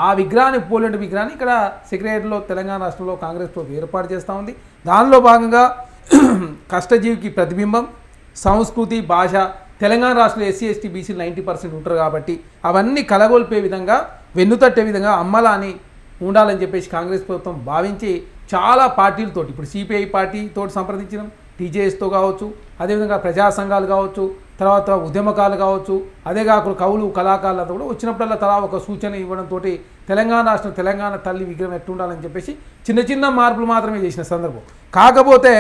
ఆ విగ్రహాన్ని పోలిన విగ్రహాన్ని ఇక్కడ సెక్రటరీలో తెలంగాణ రాష్ట్రంలో కాంగ్రెస్ ప్రభుత్వం ఏర్పాటు చేస్తూ ఉంది. దానిలో భాగంగా కష్టజీవికి ప్రతిబింబం, సంస్కృతి, భాష, తెలంగాణ రాష్ట్రంలో ఎస్సీ ఎస్టీ బీసీలు 90% ఉంటారు కాబట్టి అవన్నీ కలగొల్పే విధంగా, వెన్నుతట్టే విధంగా అమ్మలాని ఉండాలని చెప్పేసి కాంగ్రెస్ ప్రభుత్వం భావించి చాలా పార్టీలతోటి, ఇప్పుడు సిపిఐ పార్టీతో సంప్రదించడం, టీజేఎస్తో కావచ్చు, అదేవిధంగా ప్రజా సంఘాలు కావచ్చు, తర్వాత ఉద్యమకాలు కావచ్చు, అదే కాకుండా కవులు కళాకారులతో కూడా వచ్చినప్పుడల్లా తలా ఒక సూచన ఇవ్వడంతో తెలంగాణ రాష్ట్రం తెలంగాణ తల్లి విగ్రహం ఎట్టుండాలని చెప్పేసి చిన్న చిన్న మార్పులు మాత్రమే చేసిన సందర్భం. కాకపోతే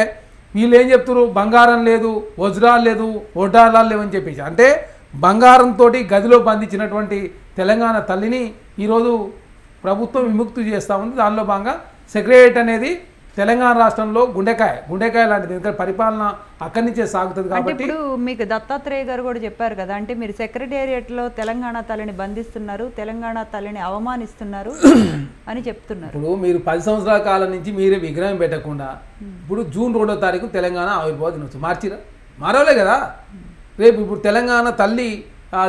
వీళ్ళు ఏం చెప్తారు, బంగారం లేదు, వజ్రాలు లేదు, వడ్డాలాలు లేవని చెప్పేసి. అంటే బంగారంతో గదిలో బంధించినటువంటి తెలంగాణ తల్లిని ఈరోజు ప్రభుత్వం విముక్తి చేస్తూ ఉంది. దానిలో భాగంగా సెక్రటరియట్ అనేది తెలంగాణ రాష్ట్రంలో గుండెకాయ లాంటిది, ఎందుకంటే పరిపాలన అక్కడి నుంచే సాగుతుంది కాబట్టి. ఇప్పుడు మీకు దత్తాత్రేయ గారు కూడా చెప్పారు కదా, అంటే మీరు సెక్రటేరియట్లో తెలంగాణ తల్లిని బంధిస్తున్నారు, తెలంగాణ తల్లిని అవమానిస్తున్నారు అని చెప్తున్నారు. ఇప్పుడు మీరు 10 సంవత్సరాల కాలం నుంచి మీరే విగ్రహం పెట్టకుండా ఇప్పుడు జూన్ 2వ తారీఖు తెలంగాణ ఆవిర్భావ దినోత్సవం మారవలే కదా. రేపు ఇప్పుడు తెలంగాణ తల్లి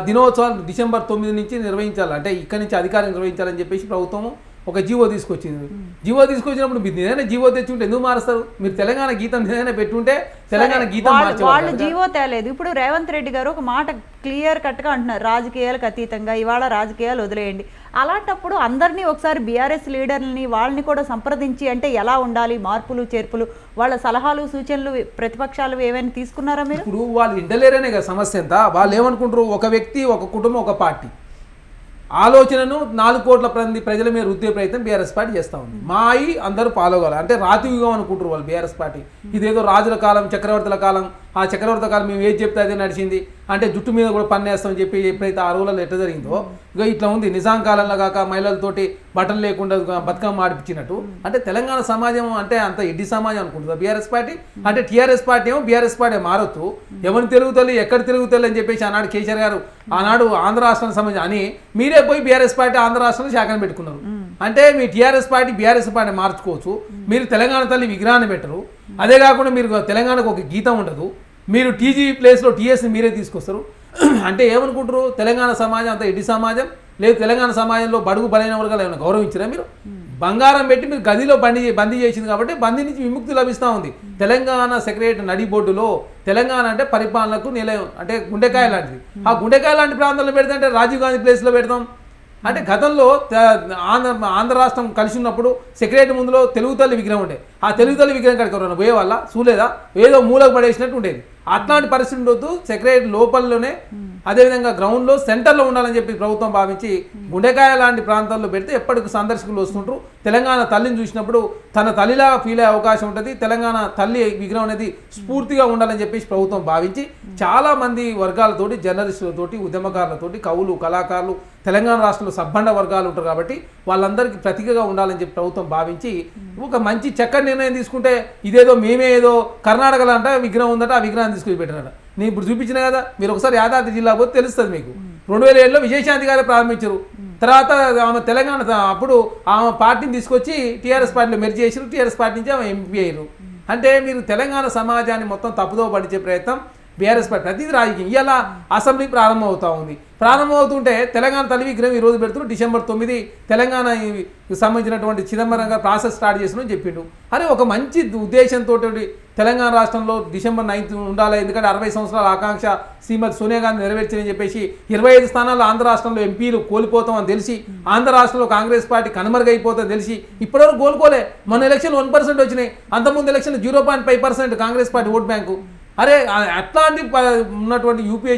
దినోత్సవాలు డిసెంబర్ 9 నుంచి నిర్వహించాలి, అంటే ఇక్కడి నుంచి అధికారం నిర్వహించాలని చెప్పేసి ప్రభుత్వం ఒక జీవో తీసుకొచ్చింది. జీవో తీసుకొచ్చినప్పుడు మీరు ఏదైనా జీవో తెచ్చుంటే ఎందుకు మారుస్తారు? మీరు తెలంగాణ గీతం ఏదైనా పెట్టుంటే తెలంగాణ గీతం వాళ్ళు జీవో తేలేదు. ఇప్పుడు రేవంత్ రెడ్డి గారు ఒక మాట క్లియర్ కట్గా అంటున్నారు, రాజకీయాలకు అతీతంగా ఇవాళ రాజకీయాలు వదిలేయండి. అలాంటప్పుడు అందరినీ ఒకసారి బీఆర్ఎస్ లీడర్లని వాళ్ళని కూడా సంప్రదించి అంటే ఎలా ఉండాలి, మార్పులు చేర్పులు, వాళ్ళ సలహాలు సూచనలు ప్రతిపక్షాలు ఏమైనా తీసుకున్నారా మీరు? ఇప్పుడు వాళ్ళు ఇంటలేరనే కదా సమస్య ఎంత. వాళ్ళు ఏమనుకుంటారు, ఒక వ్యక్తి, ఒక కుటుంబం, ఒక పార్టీ. ఆలోచనను 4 కోట్ల మంది ప్రజల మీద రుద్దే ప్రయత్నం బీఆర్ఎస్ పార్టీ చేస్తూ ఉంది. మాయి అందరూ ఫాలో కావాలి అంటే రాతి యుగం అనుకుంటారు వాళ్ళు బీఆర్ఎస్ పార్టీ. ఇదేదో రాజుల కాలం, చక్రవర్తుల కాలం, ఆ చక్రవర్తుల కాలం మేము ఏది చెప్తే అదే నడిచింది అంటే జుట్టు మీద కూడా పన్నేస్తామని చెప్పి ఎప్పుడైతే ఆ రోజులలో ఎట్లా జరిగిందో ఇక ఇట్లా ఉంది. నిజాం కాలంలో కాక మహిళలతోటి బట్టలు లేకుండా బతుకమ్మ ఆడిపించినట్టు అంటే తెలంగాణ సమాజం అంటే అంత ఎడ్డి సమాజం అనుకుంటుందా బీఆర్ఎస్ పార్టీ? అంటే టీఆర్ఎస్ పార్టీ ఏమో బీఆర్ఎస్ పార్టీ మారొద్దు, ఎవరిని తెలుగుతల్లి ఎక్కడ తెలుగుతల్లి అని చెప్పేసి ఆనాడు కేసీఆర్ గారు ఆనాడు ఆంధ్ర రాష్ట్రానికి సంబంధించి అని మీరే పోయి బీఆర్ఎస్ పార్టీ ఆంధ్ర రాష్ట్రంలో శాఖను పెట్టుకున్నారు. అంటే మీ టీఆర్ఎస్ పార్టీ బీఆర్ఎస్ పార్టీ మార్చుకోవచ్చు, మీరు తెలంగాణ తల్లి విగ్రహాన్ని పెట్టరు. అదే కాకుండా మీరు తెలంగాణకు ఒక గీతం ఉండదు, మీరు టీజీ ప్లేస్లో టీఎస్ని మీరే తీసుకొస్తారు. అంటే ఏమనుకుంటారు తెలంగాణ సమాజం అంత ఎడ్డి సమాజం? లేదు తెలంగాణ సమాజంలో బడుగు బలైన వర్గాలు ఏమైనా గౌరవించారా మీరు? బంగారం పెట్టి మీరు గదిలో బందీ చేసింది కాబట్టి బందీ నుంచి విముక్తి లభిస్తూ ఉంది. తెలంగాణ సెక్రటరీ నడి బోర్డులో తెలంగాణ అంటే పరిపాలనకు నిలయం అంటే గుండెకాయ లాంటిది. ఆ గుండెకాయ లాంటి ప్రాంతంలో పెడితే అంటే రాజీవ్ గాంధీ ప్లేస్లో పెడతాం. అంటే గతంలో ఆంధ్ర రాష్ట్రం కలిసి ఉన్నప్పుడు సెక్రటరీ ముందులో తెలుగు తల్లి విగ్రహం ఉండే, ఆ తెలుగు తల్లి విగ్రహం కడుకోవాలి పోయే వల్ల చూలేదా ఏదో మూలకు పడేసినట్టు ఉండేది. అట్లాంటి పరిస్థితి ఉండొద్దు. సెక్రటరీ లోపలలోనే అదేవిధంగా గ్రౌండ్లో సెంటర్లో ఉండాలని చెప్పి ప్రభుత్వం భావించి గుండెకాయ లాంటి ప్రాంతాల్లో పెడితే ఎప్పటికీ సందర్శకులు వస్తుంటారు. తెలంగాణ తల్లిని చూసినప్పుడు తన తల్లిలాగా ఫీల్ అయ్యే అవకాశం ఉంటుంది. తెలంగాణ తల్లి విగ్రహం అనేది స్ఫూర్తిగా ఉండాలని చెప్పేసి ప్రభుత్వం భావించి చాలామంది వర్గాలతోటి, జర్నలిస్టులతోటి, ఉద్యమకారులతోటి, కవులు, కళాకారులు, తెలంగాణ రాష్ట్రంలో సబ్బండ వర్గాలు ఉంటారు కాబట్టి వాళ్ళందరికీ ప్రతీకగా ఉండాలని చెప్పి ప్రభుత్వం భావించి ఒక మంచి చక్కటి నిర్ణయం తీసుకుంటే ఇదేదో మేమే ఏదో కర్ణాటకలో అంటే విగ్రహం ఉందట ఆ విగ్రహాన్ని తీసుకుని పెట్టారట. నేను ఇప్పుడు చూపించిన కదా, మీరు ఒకసారి యాదాద్రి జిల్లా పోతే తెలుస్తుంది మీకు. 2007లో విజయశాంతి గారే ప్రారంభించారు. తర్వాత ఆమె తెలంగాణ అప్పుడు ఆమె పార్టీని తీసుకొచ్చి టీఆర్ఎస్ పార్టీలో మెర్జ్ చేసారు. టీఆర్ఎస్ పార్టీ నుంచి ఆమె ఎంపీ అయ్యారు. అంటే మీరు తెలంగాణ సమాజాన్ని మొత్తం తప్పుదో పడిచే ప్రయత్నం బీఆర్ఎస్ పార్టీ ప్రతిదీ రాజకీయం. ఇవాళ అసెంబ్లీ ప్రారంభం అవుతూ ఉంది. ప్రారంభమవుతుంటే తెలంగాణ తల్లి విగ్రహం ఈరోజు పెడుతున్నారు. డిసెంబర్ 9 తెలంగాణ సంబంధించినటువంటి చిదంబరం గారు ప్రాసెస్ స్టార్ట్ చేసిన చెప్పిండు. అరే ఒక మంచి ఉద్దేశంతో తెలంగాణ రాష్ట్రంలో డిసెంబర్ 9 ఉండాలి, ఎందుకంటే 60 సంవత్సరాల ఆకాంక్ష శ్రీమతి సోనియా గాంధీ నెరవేర్చని చెప్పేసి 25 స్థానాల్లో ఆంధ్ర రాష్ట్రంలో ఎంపీలు కోల్పోతామని తెలిసి, ఆంధ్ర రాష్ట్రంలో కాంగ్రెస్ పార్టీ కనుమరుగైపోతుందని తెలిసి ఇప్పటివరకు కోలుకోలే. మన ఎలక్షన్ 1% వచ్చినాయి, అంతకుముందు election 0.5% Congress party vote bank. అరే అట్లాంటి ఉన్నటువంటి యూపీఐ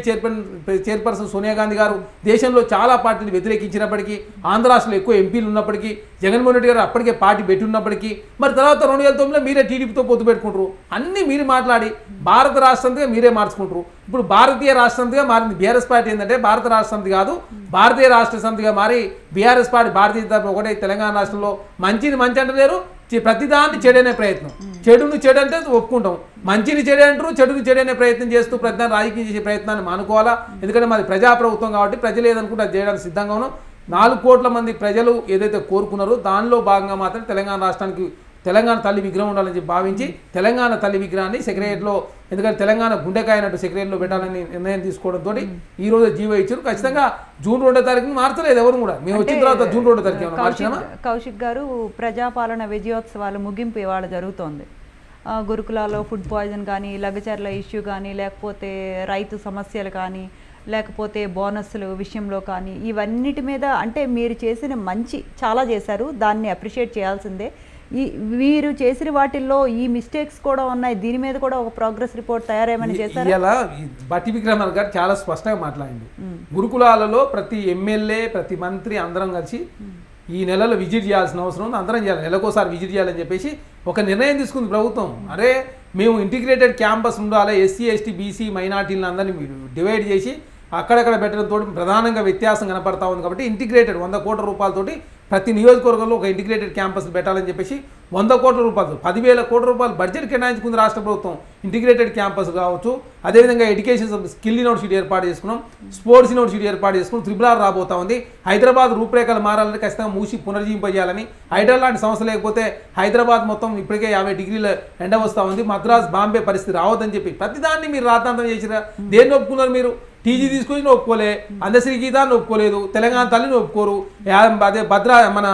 చైర్పర్సన్ సోనియా గాంధీ గారు దేశంలో చాలా పార్టీలు వ్యతిరేకించినప్పటికీ, ఆంధ్ర రాష్ట్రంలో ఎక్కువ ఎంపీలు ఉన్నప్పటికీ, జగన్మోహన్ రెడ్డి గారు అప్పటికే పార్టీ పెట్టి ఉన్నప్పటికీ, మరి తర్వాత 2009లో మీరే టీడీపీతో పొత్తు పెట్టుకుంటారు. అన్నీ మీరు మాట్లాడి భారత రాష్ట్రంగా మీరే మార్చుకుంటారు. ఇప్పుడు భారతీయ రాష్ట్రంగా మారింది బీఆర్ఎస్ పార్టీ. ఏంటంటే భారత రాష్ట్ర సమితి కాదు, భారతీయ రాష్ట్ర సమితిగా మారి బీఆర్ఎస్ పార్టీ భారతీయ జనతా ఒకటే తెలంగాణ రాష్ట్రంలో మంచిని మంచి అంటలేరు, ప్రతిదాన్ని చెడనే ప్రయత్నం. చెడును చెడు అంటే ఒప్పుకుంటాం, మంచిని చెడు అంటారు, చెడుని చెడనే ప్రయత్నం చేస్తూ ప్రతిదాన్ని రాజకీయం చేసే ప్రయత్నాన్ని మానుకోవాలా. ఎందుకంటే మాది ప్రజాప్రభుత్వం కాబట్టి ప్రజలు ఏదనుకుంటే అది చేయడానికి సిద్ధంగా ఉన్నాం. 4 కోట్ల మంది ప్రజలు ఏదైతే కోరుకున్నారో దానిలో భాగంగా మాత్రం తెలంగాణ రాష్ట్రానికి తెలంగాణ తల్లి విగ్రహం ఉండాలని చెప్పి భావించి తెలంగాణ తల్లి విగ్రహాన్ని సెక్రటరీలో, ఎందుకంటే తెలంగాణ గుండెకాయనట్టు సెక్రటరీలో పెట్టాలని నిర్ణయం తీసుకోవడంతో ఈ రోజు జీవో ఇచ్చారు. ఖచ్చితంగా జూన్ 2వ తారీఖున మార్చలేదు ఎవరు కూడా. మేము వచ్చిన తర్వాత జూన్ 2వ తారీఖు మార్చినామా? కౌశిక్ గారు, ప్రజాపాలన విజయోత్సవాల ముగింపు ఇవాళ జరుగుతోంది. గురుకులాల్లో ఫుడ్ పాయిజన్ కానీ, లగచర్ల ఇష్యూ కానీ, లేకపోతే రైతు సమస్యలు కానీ, లేకపోతే బోనస్లు విషయంలో కానీ, ఇవన్నిటి మీద అంటే మీరు చేసిన మంచి చాలా చేశారు, దాన్ని అప్రిషియేట్ చేయాల్సిందే. మీరు చేసిన వాటిల్లో ఈ మిస్టేక్స్ కూడా ఉన్నాయి, దీని మీద కూడా ఒక ప్రోగ్రెస్ రిపోర్ట్ తయారేమని చేశారు. ఇలా బట్టి విక్రమార్క గారు చాలా స్పష్టంగా మాట్లాడింది. గురుకులాలలో ప్రతి ఎమ్మెల్యే, ప్రతి మంత్రి అందరం కలిసి ఈ నెలలో విజిట్ చేయాల్సిన అవసరం ఉంది, అందరం చేయాలి, నెలకోసారి విజిట్ చేయాలని చెప్పేసి ఒక నిర్ణయం తీసుకుంది ప్రభుత్వం. అరే మేము ఇంటిగ్రేటెడ్ క్యాంపస్ ఉండాలి, ఎస్సీ ఎస్టీ బీసీ మైనార్టీలను అందరినీ డివైడ్ చేసి అక్కడక్కడ పెట్టడంతో ప్రధానంగా వ్యత్యాసం కనపడతా ఉంది. కాబట్టి ఇంటిగ్రేటెడ్ 100 కోట్ల రూపాయలతోటి ప్రతి నియోజకవర్గంలో ఒక ఇంటిగ్రేటెడ్ క్యాంపస్ పెట్టాలని చెప్పేసి 100 కోట్ల రూపాయలు 10,000 కోట్ల రూపాయలు బడ్జెట్ కేటాయించుకుంది రాష్ట్ర ప్రభుత్వం. ఇంటిగ్రేటెడ్ క్యాంపస్ కావచ్చు, అదేవిధంగా ఎడ్యుకేషన్ స్కిల్ యూనివర్సిటీ ఏర్పాటు చేసుకున్నాం, స్పోర్ట్స్ యూనివర్సిటీ ఏర్పాటు చేసుకున్నాం, త్రిపుల్ రాబోతా ఉంది. హైదరాబాద్ రూపురేఖలు మారాలని ఖచ్చితంగా మూసి పునర్జీవింపజేయాలని, హైదరాబాద్ లాంటి సంస్థ లేకపోతే హైదరాబాద్ మొత్తం ఇప్పటికే 50 డిగ్రీల ఎండ వస్తూ ఉంది, మద్రాస్ బాంబే పరిస్థితి రావద్దని చెప్పి ప్రతిదాన్ని మీరు రాద్ధాంతం చేసిరా. దేన్ని ఒప్పుకున్నారు మీరు? టీజీ తీసుకొని ఒప్పుకోలే, అందశ్రీ గీతాన్ని ఒప్పుకోలేదు, తెలంగాణ తల్లిని ఒప్పుకోరు, అదే భద్రా మన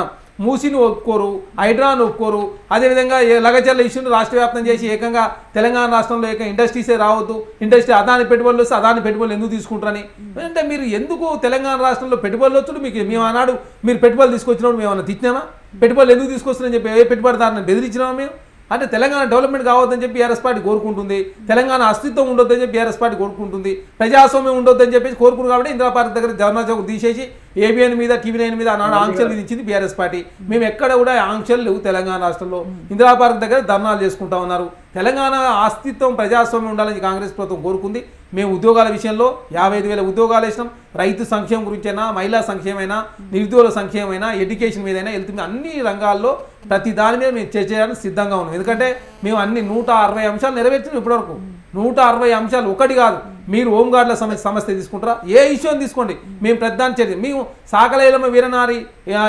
మూసిని ఒప్పుకోరు, హైడ్రాను ఒప్పుకోరు, అదేవిధంగా లగచర్ల ఇష్యూని రాష్ట్ర వ్యాప్తం చేసి ఏకంగా తెలంగాణ రాష్ట్రంలో ఇండస్ట్రీసే రావద్దు, ఇండస్ట్రీ అదాని పెట్టుబడులు వస్తే అదాని పెట్టుబడులు ఎందుకు తీసుకుంటారని. అంటే మీరు ఎందుకు తెలంగాణ రాష్ట్రంలో పెట్టుబడులు వచ్చుడు మీకు మేము ఆనాడు మీరు పెట్టుబడులు తీసుకొచ్చినప్పుడు మేము ఏమైనా తిట్టినామా? పెట్టుబడులు ఎందుకు తీసుకొస్తున్నారని చెప్పి ఏ పెట్టుబడిదారుని బెదిరించినామా మేము? అంటే తెలంగాణ డెవలప్మెంట్ కావద్దని చెప్పి బీఆర్ఎస్ పార్టీ కోరుకుంటుంది, తెలంగాణ అస్తిత్వం ఉండొద్దని చెప్పి బీఆర్ఎస్ పార్టీ కోరుకుంటుంది, ప్రజాస్వామ్యం ఉండొద్దని చెప్పేసి కోరుకుంటుంది. కాబట్టి ఇందిరా పార్క్ దగ్గర ధర్నా చౌక్ తీసేసి ఏబిఎన్ మీద టీవీ9 మీద ఆనాడు ఆంక్షలు విధించింది బీఆర్ఎస్ పార్టీ. మేము ఎక్కడ కూడా ఆంక్షలు లేవు తెలంగాణ రాష్ట్రంలో. ఇందిరా పార్క్ దగ్గర ధర్నాలు చేసుకుంటా ఉన్నారు. తెలంగాణ అస్తిత్వం ప్రజాస్వామ్యం ఉండాలని కాంగ్రెస్ ప్రభుత్వం కోరుకుంది. మేము ఉద్యోగాల విషయంలో 55,000 ఉద్యోగాలు వేసినాం. రైతు సంక్షేమం గురించైనా, మహిళా సంక్షేమైనా, నిరుద్యోగుల సంక్షేమైనా, ఎడ్యుకేషన్ మీదైనా, హెల్త్ మీద అన్ని రంగాల్లో ప్రతి దాని మీద మేము చర్చ చేయడానికి సిద్ధంగా ఉన్నాం. ఎందుకంటే మేము అన్ని 160 అంశాలు నెరవేర్చినాం ఇప్పటివరకు. 160 అంశాలు ఒకటి కాదు. మీరు హోంగార్డుల సమస్య తీసుకుంటారా, ఏ ఇష్యూని తీసుకోండి, మేము ప్రధాన చర్య. మేము సాకలేలమ్మ వీరనారి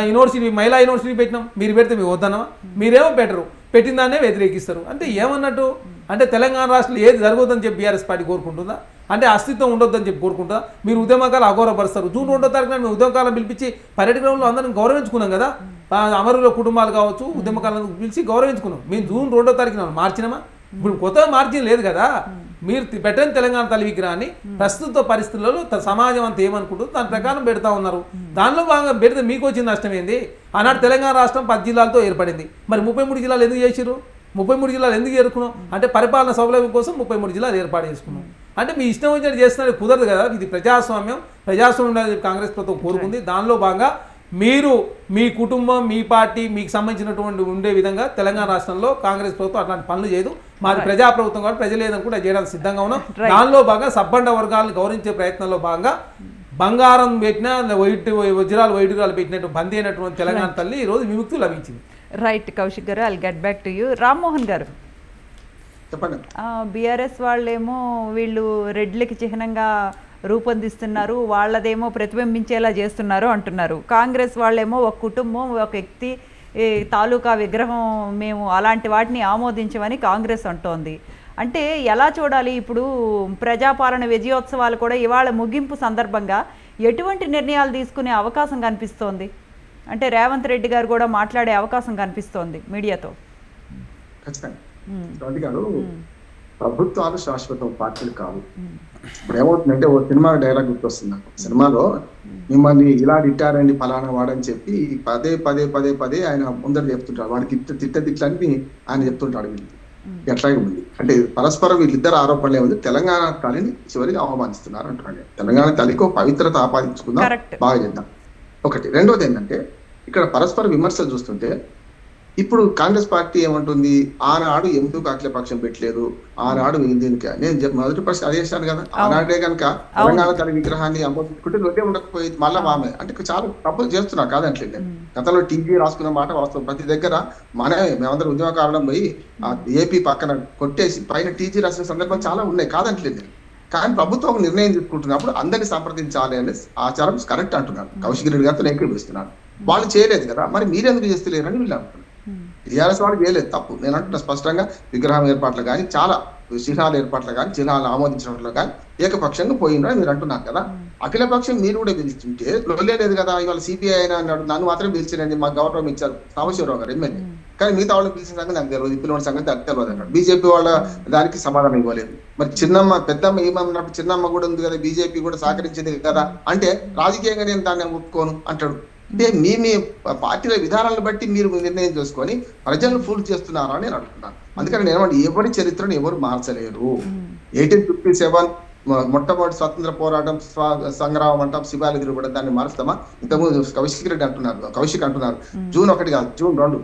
యూనివర్సిటీ, మహిళా యూనివర్సిటీ పెట్టినాం. మీరు పెడితే మేము వద్దన్నామా? మీరేమో పెట్టరు, పెట్టిన దాన్నే వ్యతిరేకిస్తారు. అంటే ఏమన్నట్టు? అంటే తెలంగాణ రాష్ట్రంలో ఏది జరగొద్దని చెప్పి బీఆర్ఎస్ పార్టీ కోరుకుంటుందా? అంటే అస్తిత్వం ఉండొద్దని చెప్పి కోరుకుంటుందా? మీరు ఉద్యమకాలు అగౌరవపరుస్తారు. జూన్ 2వ తారీఖున మేము ఉద్యమకాలం పిలిపించి పర్యటనలో అందరం గౌరవించుకున్నాం కదా. అమరుల కుటుంబాలు కావచ్చు, ఉద్యమకాలను పిలిచి గౌరవించుకున్నాం. మేము జూన్ 2వ తారీఖున మార్చినామా? ఇప్పుడు కొత్తగా మార్జిన్ లేదు కదా. మీరు పెట్టని తెలంగాణ తల్లి విగ్రహాన్ని ప్రస్తుత పరిస్థితులలో సమాజం అంతా ఏమనుకుంటుందో దాని ప్రకారం పెడతా ఉన్నారు. దానిలో భాగంగా పెడితే మీకు వచ్చిన నష్టం ఏంది? ఆనాడు తెలంగాణ రాష్ట్రం 10 జిల్లాలతో ఏర్పడింది. మరి 33 జిల్లాలు ఎందుకు చేసిరు? 33 జిల్లాలు ఎందుకు ఏర్కున్నాం? అంటే పరిపాలన సౌలభ్యం కోసం 33 జిల్లాలు ఏర్పాటు చేసుకున్నాం. అంటే మీ ఇష్టం వచ్చినట్టు చేస్తున్నది కుదరదు కదా. ఇది ప్రజాస్వామ్యం ఉండాలని కాంగ్రెస్ ప్రభుత్వం కోరుకుంది. దానిలో భాగంగా మీరు, మీ కుటుంబం, మీ పార్టీ, మీకు సంబంధించినటువంటి ఉండే విధంగా తెలంగాణ రాష్ట్రంలో కాంగ్రెస్ ప్రభుత్వం అట్లాంటి పనులు చేయదు. మాది ప్రజా ప్రభుత్వం కాబట్టి ప్రజలు ఏదని కూడా చేయడానికి సిద్ధంగా ఉన్నాం. దానిలో భాగంగా సబ్బండ వర్గాలను గౌరవించే ప్రయత్నంలో భాగంగా బంగారం పెట్టిన వైడ్రాలు పెట్టినట్టు బందీ అయినటువంటి తెలంగాణ తల్లి ఈరోజు విముక్తి లభించింది. రైట్ కౌశిక్ గారు, I'll get back to you. Rammohan గారు, చెప్పండి. బీఆర్ఎస్ వాళ్ళేమో వీళ్ళు రెడ్లకి చిహ్నంగా రూపొందిస్తున్నారు, వాళ్ళదేమో ప్రతిబింబించేలా చేస్తున్నారు అంటున్నారు. కాంగ్రెస్ వాళ్ళేమో ఒక కుటుంబం, ఒక వ్యక్తి తాలూకా విగ్రహం మేము అలాంటి వాటిని ఆమోదించమని కాంగ్రెస్ అంటోంది. అంటే ఎలా చూడాలి? ఇప్పుడు ప్రజాపాలన విజయోత్సవాలు కూడా ఇవాళ ముగింపు సందర్భంగా ఎటువంటి నిర్ణయాలు తీసుకునే అవకాశం కనిపిస్తోంది? అంటే రేవంత్ రెడ్డి గారు కూడా మాట్లాడే అవకాశం కనిపిస్తోంది మీడియాతో. ఖచ్చితంగా ప్రభుత్వాలు శాశ్వతం, పార్టీలు కావు. ఇప్పుడు ఏమవుతుందంటే ఓ సినిమా డైలాగ్ గుర్తొస్తుంది నాకు. సినిమాలో మిమ్మల్ని ఇలా తిట్టారండి ఫలానా వాడని చెప్పి పదే పదే పదే పదే ఆయన ముందర చెప్తుంటాడు. వాడికి తిట్లని ఆయన చెప్తుంటాడు. వీళ్ళు ఎట్లాగే ఉంది అంటే పరస్పరం వీళ్ళిద్దరు ఆరోపణలు ఏముంది, తెలంగాణ తల్లిని చివరికి అవమానిస్తున్నారు అంటున్నాడు. తెలంగాణ తల్లికి పవిత్రత ఆపాదించుకుందాం, బాగా చేద్దాం. ఒకటి. రెండోది ఏంటంటే ఇక్కడ పరస్పర విమర్శలు చూస్తుంటే ఇప్పుడు కాంగ్రెస్ పార్టీ ఏమంటుంది, ఆనాడు ఎందుకు అఖిలపక్షం పెట్టలేదు, ఆనాడు దీనికి నేను మొదటి ప్రశ్న అదే చేశాను కదా. ఆనాడే కనుక తెలంగాణ తల్లి విగ్రహాన్ని అమ్మకుంటే లొడ్డే ఉండకపోయేది. మళ్ళా ఆమె అంటే చాలా తప్పులు చేస్తున్నారు కాదంటలేదు. గతంలో టీజీ రాసుకున్న మాట వాస్తవం. ప్రతి దగ్గర మేమందరం ఉద్యమకారణం పోయి ఆ ఏపీ పక్కన కొట్టేసి పైన టీజీ రాసిన సందర్భం చాలా ఉన్నాయి కాదంటలేదు. కానీ ప్రభుత్వం ఒక నిర్ణయం తీసుకుంటున్నప్పుడు అందరినీ సంప్రదించాలి అనే ఆచారం కరెక్ట్ అంటున్నారు. కౌశిక్ రెడ్డి గారితో ఏకీభవిస్తున్నారు. వాళ్ళు చేయలేదు కదా, మరి మీరెందుకు చేస్తలేరని వీళ్ళు అంటున్నారు. టీఆర్ఎస్ వాళ్ళు చేయలేదు తప్పు. నేను అంటున్నా స్పష్టంగా విగ్రహం ఏర్పాట్లు కానీ, చాలా చిహ్నాల ఏర్పాట్లు కానీ, చిహ్నాలు ఆమోదించడంలో కానీ ఏకపక్షంగా పోయిందని మీరు అంటున్నారు కదా. అఖిలపక్షం మీరు కూడా పిలుస్తుంటే లేదు కదా. ఇవాళ సిపిఐ అయినా అన్నాడు, నన్ను మాత్రం పిలిచినండి, మాకు గౌరవం ఇచ్చారు సాంబశివరావు గారు ఎమ్మెల్యే. కానీ మిగతా వాళ్ళని పిలిచిన సంగతి నాకు తెలియదు, పిల్లల సంగతి నాకు తెలియదు అన్నాడు. బీజేపీ వాళ్ళ దానికి సమాధానం ఇవ్వలేదు. మరి చిన్నమ్మ పెద్దమ్మ ఏమన్నప్పుడు చిన్నమ్మ కూడా ఉంది కదా, బీజేపీ కూడా సహకరించింది కదా అంటే రాజకీయంగా నేను దాన్ని ఒప్పుకోను అంటాడు. అంటే మీ పార్టీల విధానాలను బట్టి మీరు నిర్ణయం చేసుకొని ప్రజలను ఫూల్ చేస్తున్నారా అని నేను అడుగుతున్నాను. అందుకని నేను ఎవరి చరిత్రను ఎవరు మార్చలేరు. 1857 మొట్టమొదటి స్వతంత్ర పోరాటం సంగ్రామం అంటాం, శివాలు తిరుగుబడి, దాన్ని మారుస్తామా? ఇంతకుముందు కౌశిక్ అంటున్నారు జూన్ 1 కాదు,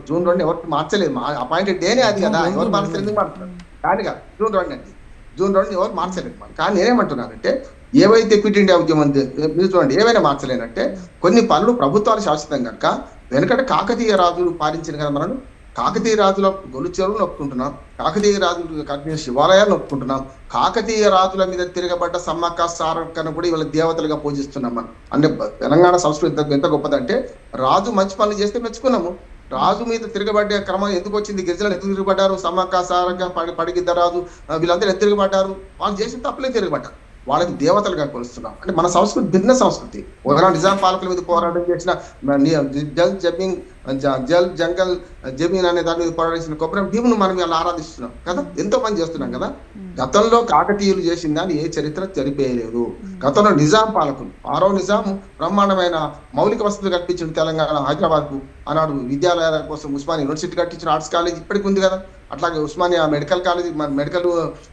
జూన్ 2 ఎవరికి మార్చలేదు. అపాయింటెడ్ డేనే అది కదా, ఎవరు మార్చలేదు, ఎందుకు మారుతున్నారు? కానీ కాదు, జూన్ 2 అండి, జూన్ 2 ఎవరు మార్చలేదు. కానీ నేనేమంటున్నానంటే ఏవైతే క్విట్ ఇండియా ఉద్యమం మీరు చూడండి, ఏవైనా మార్చలేనంటే కొన్ని పనులు ప్రభుత్వాలు శాశ్వతం కనుక వెనకట కాకతీయ రాజులు పాలించిన కదా. మనం కాకతీయ రాజుల గొలు చెరువులు ఒప్పుకుంటున్నాం, కాకతీయ రాజులు కట్టిన శివాలయాలను ఒప్పుకుంటున్నాం, కాకతీయ రాజుల మీద తిరగబడ్డ సమ్మక్క సారక్కను కూడా ఇవాళ దేవతలుగా పూజిస్తున్నాం. మనం అంటే తెలంగాణ సంస్కృతి ఎంత గొప్పదంటే రాజు మంచి పనులు చేస్తే మెచ్చుకున్నాము. రాజు మీద తిరగబడ్డే క్రమం ఎందుకు వచ్చింది? గిరిజనులు ఎందుకు తిరగబడ్డారు? సమ్మక్క సారక్క పడిగిద్ద రాజు వీళ్ళందరూ ఎందుకు తిరగబడ్డారు? వాళ్ళు చేసిన తప్పులే తిరగబడ్డారు. వాళ్ళకి దేవతలుగా కొలుస్తున్నాం. అంటే మన సంస్కృతి భిన్న సంస్కృతి. ఒకనాడు నిజాం పాలకుల మీద పోరాటం చేసిన జల్ జంగల్ జమీన్ అనే దాని మీద పోరాడించిన కొబ్బరి భీమును మనం ఇలా ఆరాధిస్తున్నాం కదా, ఎంతో మంది చేస్తున్నాం కదా. గతంలో కాకతీయులు చేసిన దాన్ని ఏ చరిత్ర జరిపేయలేదు. గతంలో నిజాం పాలకులు, 6వ నిజాం బ్రహ్మాండమైన మౌలిక వసతులు కల్పించిన తెలంగాణ హైదరాబాద్ కు ఆనాడు విద్యాలయాల కోసం ఉస్మానియా యూనివర్సిటీ కట్టించిన, ఆర్ట్స్ కాలేజ్ ఇప్పటికి ఉంది కదా. అట్లాగే ఉస్మానియా మెడికల్ కాలేజ్, మెడికల్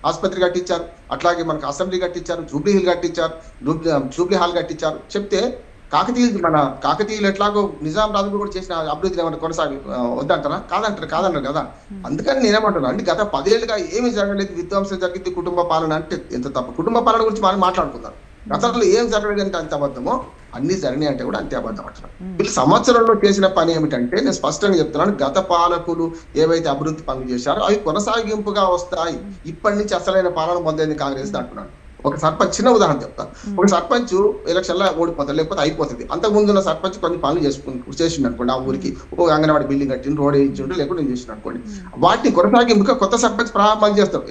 ఆసుపత్రి కట్టించారు. అట్లాగే మనకు అసెంబ్లీ కట్టించారు, జూబ్లీ హిల్ కట్టించారు, జూబ్లీ హాల్ కట్టించారు. చెప్తే కాకతీయులు ఎట్లాగో నిజాం రాజులు కూడా చేసిన అభివృద్ధిని ఏమన్నా కొనసాగి వద్దంటారా? కాదంటారు కదా. అందుకని నేనేమంటున్నా అంటే గత 10 ఏళ్ళుగా ఏమి జరగలేదు, విధ్వంసం జరిగింది, కుటుంబ పాలన అంటే ఎంత తప్పు. కుటుంబ పాలన గురించి మనం మాట్లాడుకుందాం. గతంలో ఏం జరగలేదు అంటే అంత అబద్ధమో, అన్ని జరిగినాయి అంటే కూడా అంతే అబద్ధం అంటున్నారు. వీళ్ళు సంవత్సరంలో చేసిన పని ఏమిటంటే, నేను స్పష్టంగా చెప్తున్నాను, గత పాలకులు ఏవైతే అభివృద్ధి పనులు చేశారో అవి కొనసాగింపుగా వస్తాయి. ఇప్పటి నుంచి అసలైన పాలన పొందేది కాంగ్రెస్ అంటున్నాను. ఒక సర్పంచ్, చిన్న ఉదాహరణ చెప్తాను. ఒక సర్పంచ్ ఎలక్షన్ లో ఓడిపోతారు, లేకపోతే అయిపోతుంది. అంతకు ముందు ఉన్న సర్పంచ్ కొన్ని పనులు చేసిండు అనుకోండి, ఆ ఊరికి ఓ అంగన్వాడి బిల్డింగ్ కట్టిండు, రోడ్ వేయించుండు, లేకపోతే నేను చేసిన అనుకోండి, వాటిని కొనసాగింపుగా కొత్త సర్పంచ్ ప్రారంభం చేస్తాడు,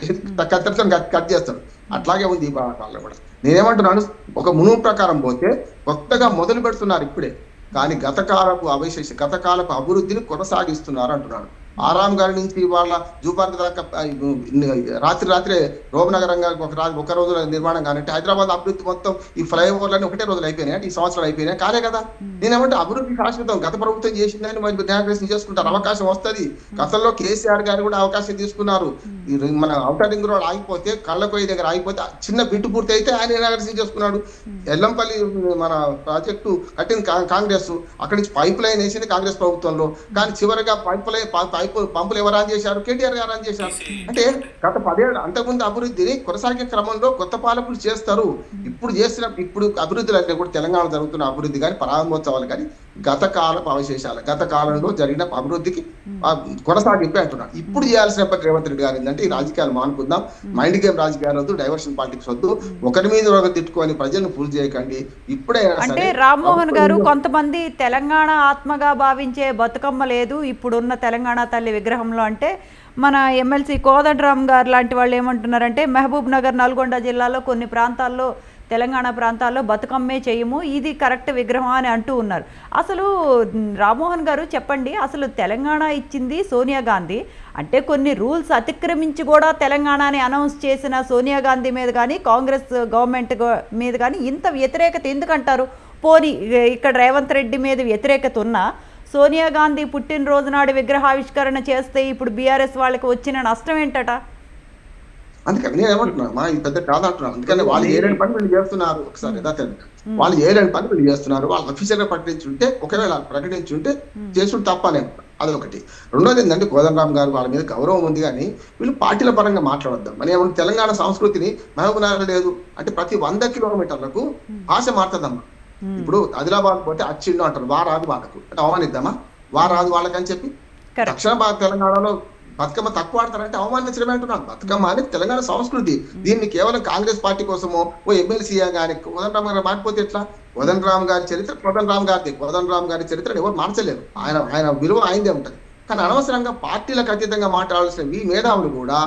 కట్ చేస్తాడు. అట్లాగే ఉంది ఈ పాలన కూడా. నేనేమంటున్నాను, ఒక మునుగు ప్రకారం పోతే కొత్తగా మొదలు పెడుతున్నారు ఇప్పుడే, కానీ గతకాలపు అభివృద్ధిని కొనసాగిస్తున్నారు అంటున్నాను. ఆరాం గారి నుంచి వాళ్ళ జూపార్క్ దాకా రాత్రే రోమనగరంగా ఒక రోజు నిర్మాణం కానంటే, హైదరాబాద్ అభివృద్ధి మొత్తం ఈ ఫ్లైఓవర్లన్నీ ఒకటే రోజులు అయిపోయినాయి, ఈ సంవత్సరాలు అయిపోయినాయి, కాలే కదా. నేనేమంటే అభివృద్ధి శాశ్వతం, గత ప్రభుత్వం చేసిందని మరి న్యాయగ్రహం చేసుకుంటారు, అవకాశం వస్తుంది. గతంలో కేసీఆర్ గారు కూడా అవకాశం తీసుకున్నారు. మన ఔటర్ రింగ్ రోడ్ ఆగిపోతే, కళ్ళకొయ్య దగ్గర ఆగిపోతే చిన్న బిట్టు పూర్తి అయితే ఆయన న్యాయగ్రహం చేసుకున్నాడు. ఎల్లంపల్లి మన ప్రాజెక్టు కట్టింది కాంగ్రెస్, అక్కడి నుంచి పైప్ లైన్ వేసింది కాంగ్రెస్ ప్రభుత్వంలో, కానీ చివరిగా పంపులు ఎవరు ఆన్ చేశారు? కేటీఆర్ గారు ఆన్ చేశారు. అంటే గత 10 ఏళ్ళు అంతకుముందు అభివృద్ధిని కొనసాగే క్రమంలో కొత్త పాలకులు చేస్తారు. ఇప్పుడు అభివృద్ధులు అంటే కూడా తెలంగాణ జరుగుతున్న అభివృద్ధి కానీ, ప్రారంభోత్సవాలు కానీ గత కాలపు అవశేషాలు, గత కాలంలో జరిగిన అభివృద్ధికి కొనసాగింపే అంటున్నాను. ఇప్పుడు చేయాల్సిన రేవంత్ రెడ్డి గారు ఏంటంటే, ఈ రాజకీయాలు మానుకుందాం, మైండ్ గేమ్ రాజకీయాలు వద్దు, డైవర్షన్ పాలిటిక్స్ వద్దు, ఒకరి మీద ఒకరు తిట్టుకొని ప్రజలను పూజ చేయకండి. ఇప్పుడే అంటే రామ్మోహన్ గారు, కొంతమంది తెలంగాణ ఆత్మగా భావించే బతుకమ్మ లేదు ఇప్పుడున్న తెలంగాణ తల్లి విగ్రహంలో అంటే, మన ఎమ్మెల్సీ కోదండరామ్ గారు లాంటి వాళ్ళు ఏమంటున్నారంటే, మహబూబ్ నగర్, నల్గొండ జిల్లాలో కొన్ని ప్రాంతాల్లో, తెలంగాణ ప్రాంతాల్లో బతుకమ్మే చేయము, ఇది కరెక్ట్ విగ్రహం అని అంటూ ఉన్నారు. అసలు రామ్మోహన్ గారు చెప్పండి, అసలు తెలంగాణ ఇచ్చింది సోనియా గాంధీ, అంటే కొన్ని రూల్స్ అతిక్రమించి కూడా తెలంగాణని అనౌన్స్ చేసిన సోనియా గాంధీ మీద కానీ, కాంగ్రెస్ గవర్నమెంట్ మీద కానీ ఇంత వ్యతిరేకత ఎందుకంటారు? పోనీ ఇక్కడ రేవంత్ రెడ్డి మీద వ్యతిరేకత ఉన్నా, సోనియా గాంధీ పుట్టినరోజు నాడు విగ్రహావిష్కరణ చేస్తే ఇప్పుడు బీఆర్ఎస్ వాళ్ళకి వచ్చిన నష్టం ఏంటట? అందుకని నేను ఏమంటున్నా, మా ఇది పెద్ద కాదంటున్నాను. అందుకని వాళ్ళు ఏలేని పని వీళ్ళు చేస్తున్నారు. ఒకసారి వాళ్ళు ఏలేని పని వీళ్ళు చేస్తున్నారు. వాళ్ళు అఫీషియల్ గా ప్రకటించుంటే, ఒకవేళ ప్రకటించుంటే చేసుకుంటే తప్పనే. అదొకటి. రెండోది ఏంటంటే, కోదండరామ్ గారు వాళ్ళ మీద గౌరవం ఉంది, కానీ వీళ్ళు పార్టీల పరంగా మాట్లాడద్దాం. మన ఏమన్నా తెలంగాణ సంస్కృతిని మహబూబ్నగర్ లేదు అంటే ప్రతి 100 కిలోమీటర్లకు భాష మారుతుందమ్మా. ఇప్పుడు ఆదిలాబాద్ పోతే అచ్చిండు అంటారు, వారాదు వాళ్ళకు అంటే అవమానిద్దామా? వారాదు వాళ్ళకని చెప్పి దక్షిణ భారత తెలంగాణలో బతుకమ్మ తక్కువ ఆడతారంటే అవమానించడమే అంటున్నాను. బతుకమ్మ అనేది తెలంగాణ సంస్కృతి. దీన్ని కేవలం కాంగ్రెస్ పార్టీ కోసమో ఓ ఎమ్మెల్సీగా కానీ కోదండరామ్ గారు మారిపోతే ఎట్లా? కోదండరామ్ గారి చరిత్ర కోదండరామ్ గారి చరిత్రను ఎవరు మార్చలేరు. ఆయన విలువ ఆయనదే ఉంటుంది. కానీ అనవసరంగా పార్టీలకు అతీతంగా మాట్లాడాల్సిన ఈ మేధావులు కూడా